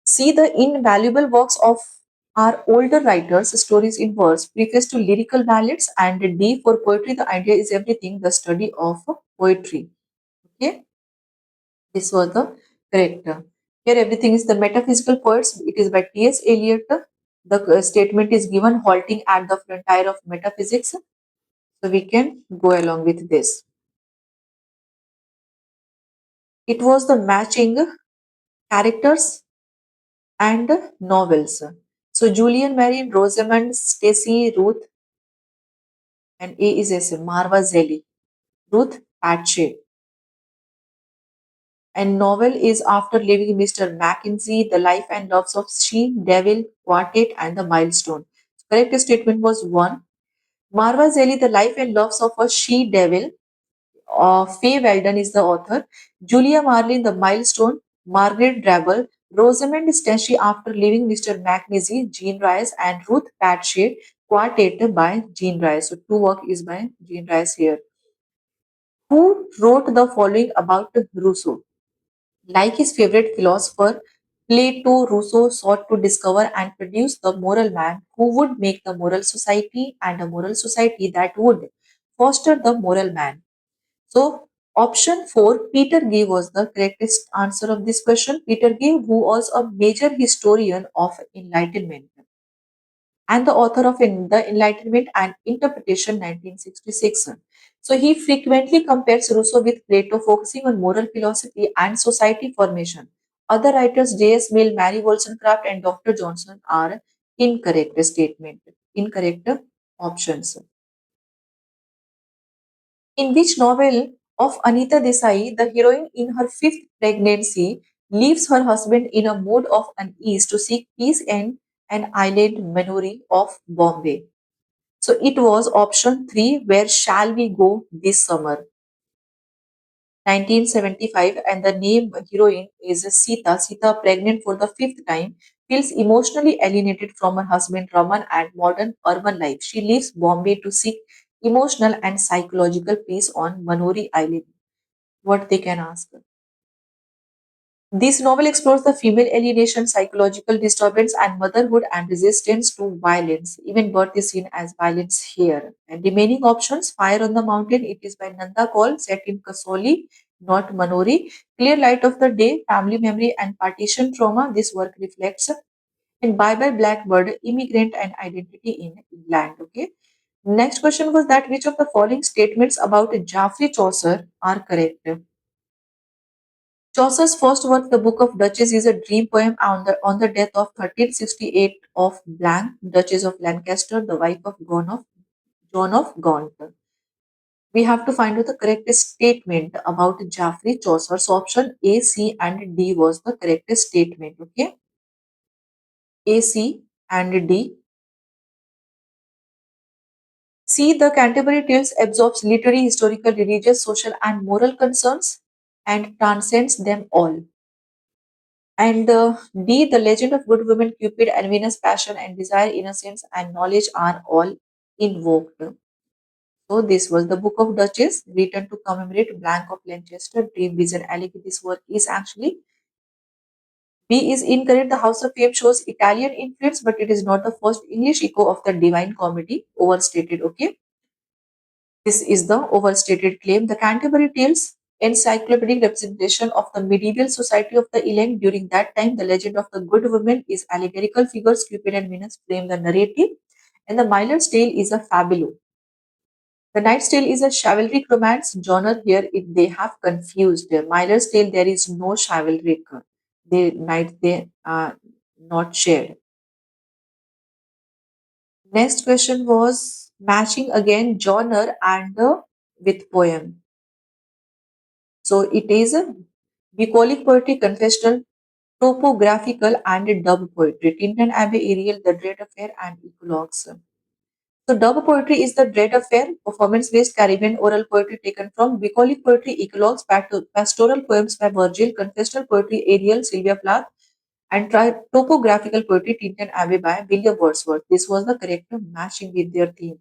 See the invaluable works of our older writers, stories in verse, preface to lyrical ballads, and D for poetry. The idea is everything, the study of poetry. Okay, this was the correct. Here, everything is the metaphysical poets. It is by T.S. Eliot. The statement is given halting at the frontier of metaphysics. So we can go along with this. It was the matching characters and novels. So Julian Mary, Rosamund, Stacy, Ruth, and A is S. Marva Zelli, Ruth Patsche. And novel is After Leaving Mr. Mackenzie, The Life and Loves of She Devil, Quartet, and The Milestone. Correct statement was 1. Marva Zelli, The Life and Loves of a She Devil. Faye Weldon is the author. Julia Marlin, The Milestone. Margaret Drabble. Rosamund Stacey, After Leaving Mr. Mackenzie, Jean Rice, and Ruth Patsche, Quartet by Jean Rice. So, two work is by Jean Rice here. Who wrote the following about Rousseau? Like his favorite philosopher, Plato, Rousseau sought to discover and produce the moral man who would make the moral society and a moral society that would foster the moral man. So, option 4, Peter Gay was the correctest answer of this question. Peter Gay, who was a major historian of Enlightenment and the author of The Enlightenment and Interpretation 1966. So he frequently compares Rousseau with Plato, focusing on moral philosophy and society formation. Other writers, J.S. Mill, Mary Wollstonecraft, and Dr. Johnson are incorrect statement, incorrect options. In which novel of Anita Desai, the heroine in her fifth pregnancy leaves her husband in a mood of unease to seek peace in an island Manuri of Bombay? So it was option 3, Where Shall We Go This Summer? 1975, and the name heroine is Sita. Sita, pregnant for the fifth time, feels emotionally alienated from her husband Raman and modern urban life. She leaves Bombay to seek emotional and psychological peace on Manori Island. What they can ask. This novel explores the female alienation, psychological disturbance, and motherhood and resistance to violence. Even birth is seen as violence here. And remaining options Fire on the Mountain, it is by Nanda Kaul, set in Kasoli, not Manori. Clear Light of the Day, Family Memory and Partition Trauma, this work reflects. And Bye Bye Blackbird, Immigrant and Identity in England. Okay. Next question was that which of the following statements about Geoffrey Chaucer are correct? Chaucer's first work, the Book of Duchess, is a dream poem on the death of 1368 of Blanc, Duchess of Lancaster, the wife of John of Gaunt. We have to find out the correct statement about Geoffrey Chaucer. So option A, C, and D was the correct statement. Okay, A, C, and D. C, the Canterbury Tales absorbs literary, historical, religious, social, and moral concerns and transcends them all. And D, the legend of good women, Cupid and Venus, passion and desire, innocence and knowledge are all invoked. So this was the Book of Duchess, written to commemorate Blank of Lancaster, Dream, Vision, Allegory. This work is actually B is incorrect. The House of Fame shows Italian influence, but it is not the first English echo of the Divine Comedy. Overstated. Okay, this is the overstated claim. The Canterbury Tales encyclopedic representation of the medieval society of the Elang during that time. The legend of the good woman is allegorical figures, Cupid and Venus frame the narrative, and the Miller's Tale is a fabulum. The Knight's Tale is a chivalric romance genre. Here, they have confused. Miller's Tale, there is no chivalric. The knights they are not shared. Next question was matching again genre and with poem. So it is a bucolic poetry, confessional, topographical, and dub poetry. Tintin Abbey, Ariel, The Dread Affair, and Eclogues. So dub poetry is the dread affair, performance-based Caribbean oral poetry taken from bucolic poetry, eclogues, pastoral poems by Virgil, confessional poetry, Ariel, Sylvia Plath, and topographical poetry, Tintin Abbey by William Wordsworth. This was the correct matching with their theme.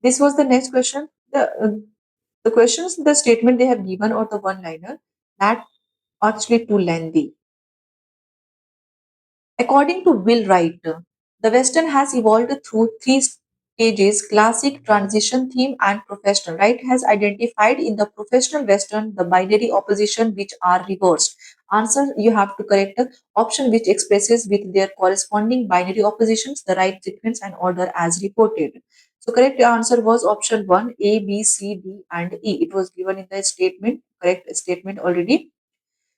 This was the next question. The questions, the statement they have given or the one-liner, that actually too lengthy. According to Will Wright, the Western has evolved through three stages: classic, transition theme, and professional. Wright has identified in the professional Western the binary opposition which are reversed. Answer you have to correct option which expresses with their corresponding binary oppositions the right sequence and order as reported. So correct answer was option 1, A, B, C, D, and E. It was given in the statement, correct statement already.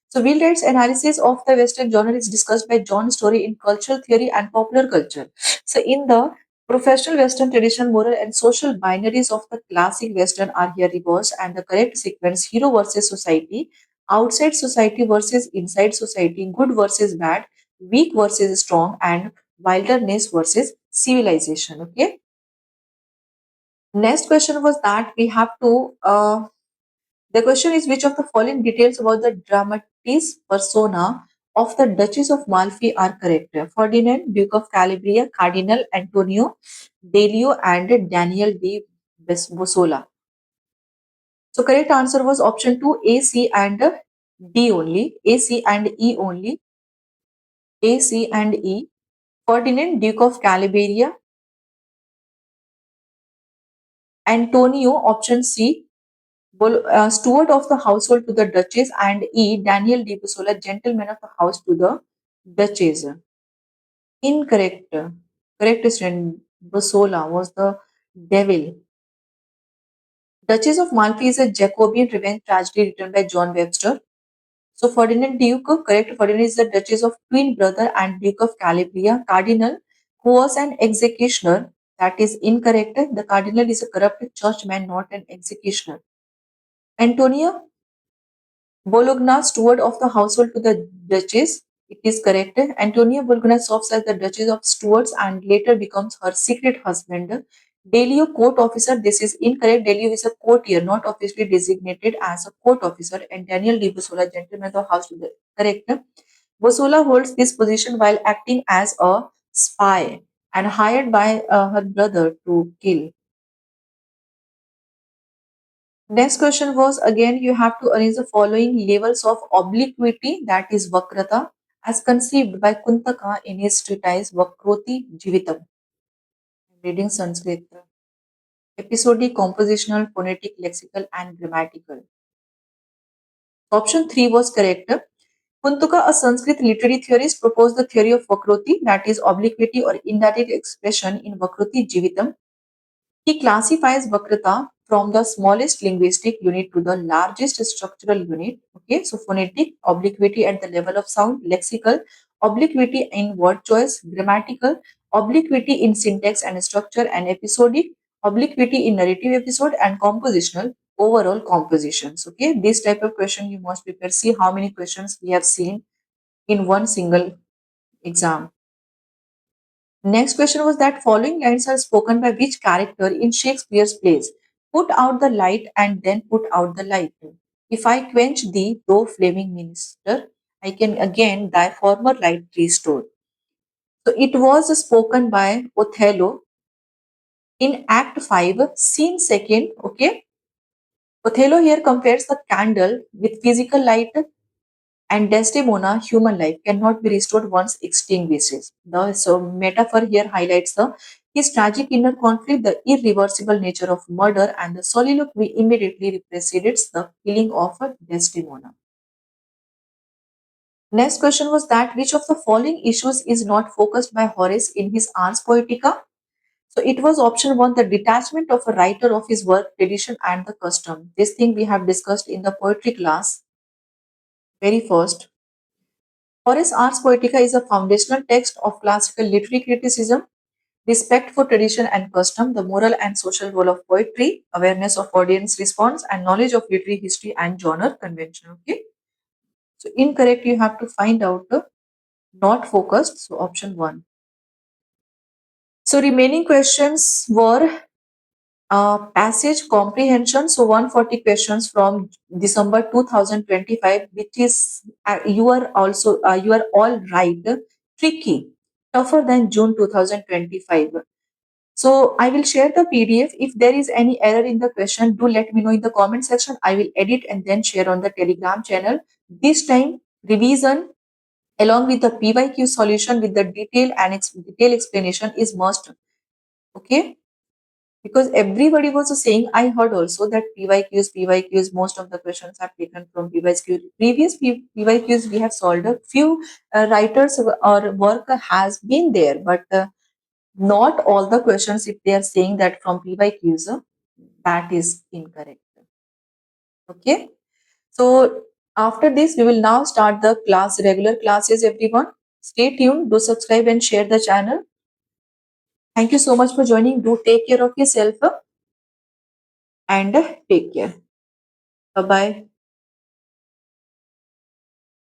So Wheelwright's analysis of the Western genre is discussed by John Story in Cultural Theory and Popular Culture. So in the professional Western tradition, moral and social binaries of the classic Western are here reversed, and the correct sequence: hero versus society, outside society versus inside society, good versus bad, weak versus strong, and wilderness versus civilization. Okay. Next question was that we have to the question is, which of the following details about the dramatis persona of the Duchess of Malfi are correct? Ferdinand, Duke of Calabria, Cardinal Antonio, Delio, and Daniel de Bussola. So correct answer was option 2, A, C, and D only. A, C, and E only. A, C, and E. Ferdinand, Duke of Calabria, Antonio, option C, steward of the household to the Duchess, and E. Daniel de Bussola, gentleman of the house to the Duchess. Incorrect. Correct student. Bussola was the devil. Duchess of Malfi is a Jacobean revenge tragedy written by John Webster. So Ferdinand Duke, correct. Ferdinand is the Duchess of twin brother and Duke of Calabria. Cardinal, who was an executioner. That is incorrect. The cardinal is a corrupt churchman, not an executioner. Antonia Bologna, steward of the household to the Duchess. It is correct. Antonia Bologna serves as the Duchess of Stewards and later becomes her secret husband. Delio, court officer. This is incorrect. Delio is a courtier, not officially designated as a court officer. And Daniel de Bussola, gentleman of the house to the correct. Bussola holds this position while acting as a spy and hired by her brother to kill. Next question was again you have to arrange the following levels of obliquity, that is Vakrata, as conceived by Kuntaka in his treatise Vakroti Jivitam. Reading Sanskrit. Episodic, compositional, phonetic, lexical, and grammatical. Option 3 was correct. Kuntaka, a Sanskrit literary theorist, proposed the theory of Vakroti, that is obliquity or indirect expression in Vakroti Jivitam. He classifies Vakrata from the smallest linguistic unit to the largest structural unit. Okay, so phonetic, obliquity at the level of sound, lexical, obliquity in word choice, grammatical, obliquity in syntax and structure, and episodic, obliquity in narrative episode, and compositional, overall compositions. Okay, this type of question you must prepare. See how many questions we have seen in one single exam. Next question was that following lines are spoken by which character in Shakespeare's plays? Put out the light and then put out the light. If I quench thee, though flaming minister, I can again thy former light restore. So it was spoken by Othello in Act 5, Scene 2nd. Okay. Othello here compares the candle with physical light and Desdemona, human life cannot be restored once extinguishes. The so metaphor here highlights the his tragic inner conflict, the irreversible nature of murder, and the soliloquy immediately precedes the killing of Desdemona. Next question was that which of the following issues is not focused by Horace in his Ars Poetica? So it was option one, the detachment of a writer of his work, tradition, and the custom. This thing we have discussed in the poetry class very first. Horace Ars Poetica is a foundational text of classical literary criticism, respect for tradition and custom, the moral and social role of poetry, awareness of audience response, and knowledge of literary history and genre convention. Okay. So incorrect, you have to find out the not focused. So option one. So remaining questions were passage comprehension. So 140 questions from December 2025, which is you are all right. Tricky, tougher than June 2025. So I will share the PDF. If there is any error in the question, do let me know in the comment section. I will edit and then share on the Telegram channel. This time revision along with the PYQ solution with the detail explanation is must. Okay, because everybody was saying, I heard also that PYQs, most of the questions are taken from PYQs. Previous PYQs we have solved, a few writers or work has been there, but not all the questions, if they are saying that from PYQs, that is incorrect. Okay, so after this, we will now start the regular classes, everyone. Stay tuned, do subscribe and share the channel. Thank you so much for joining. Do take care of yourself and take care. Bye bye.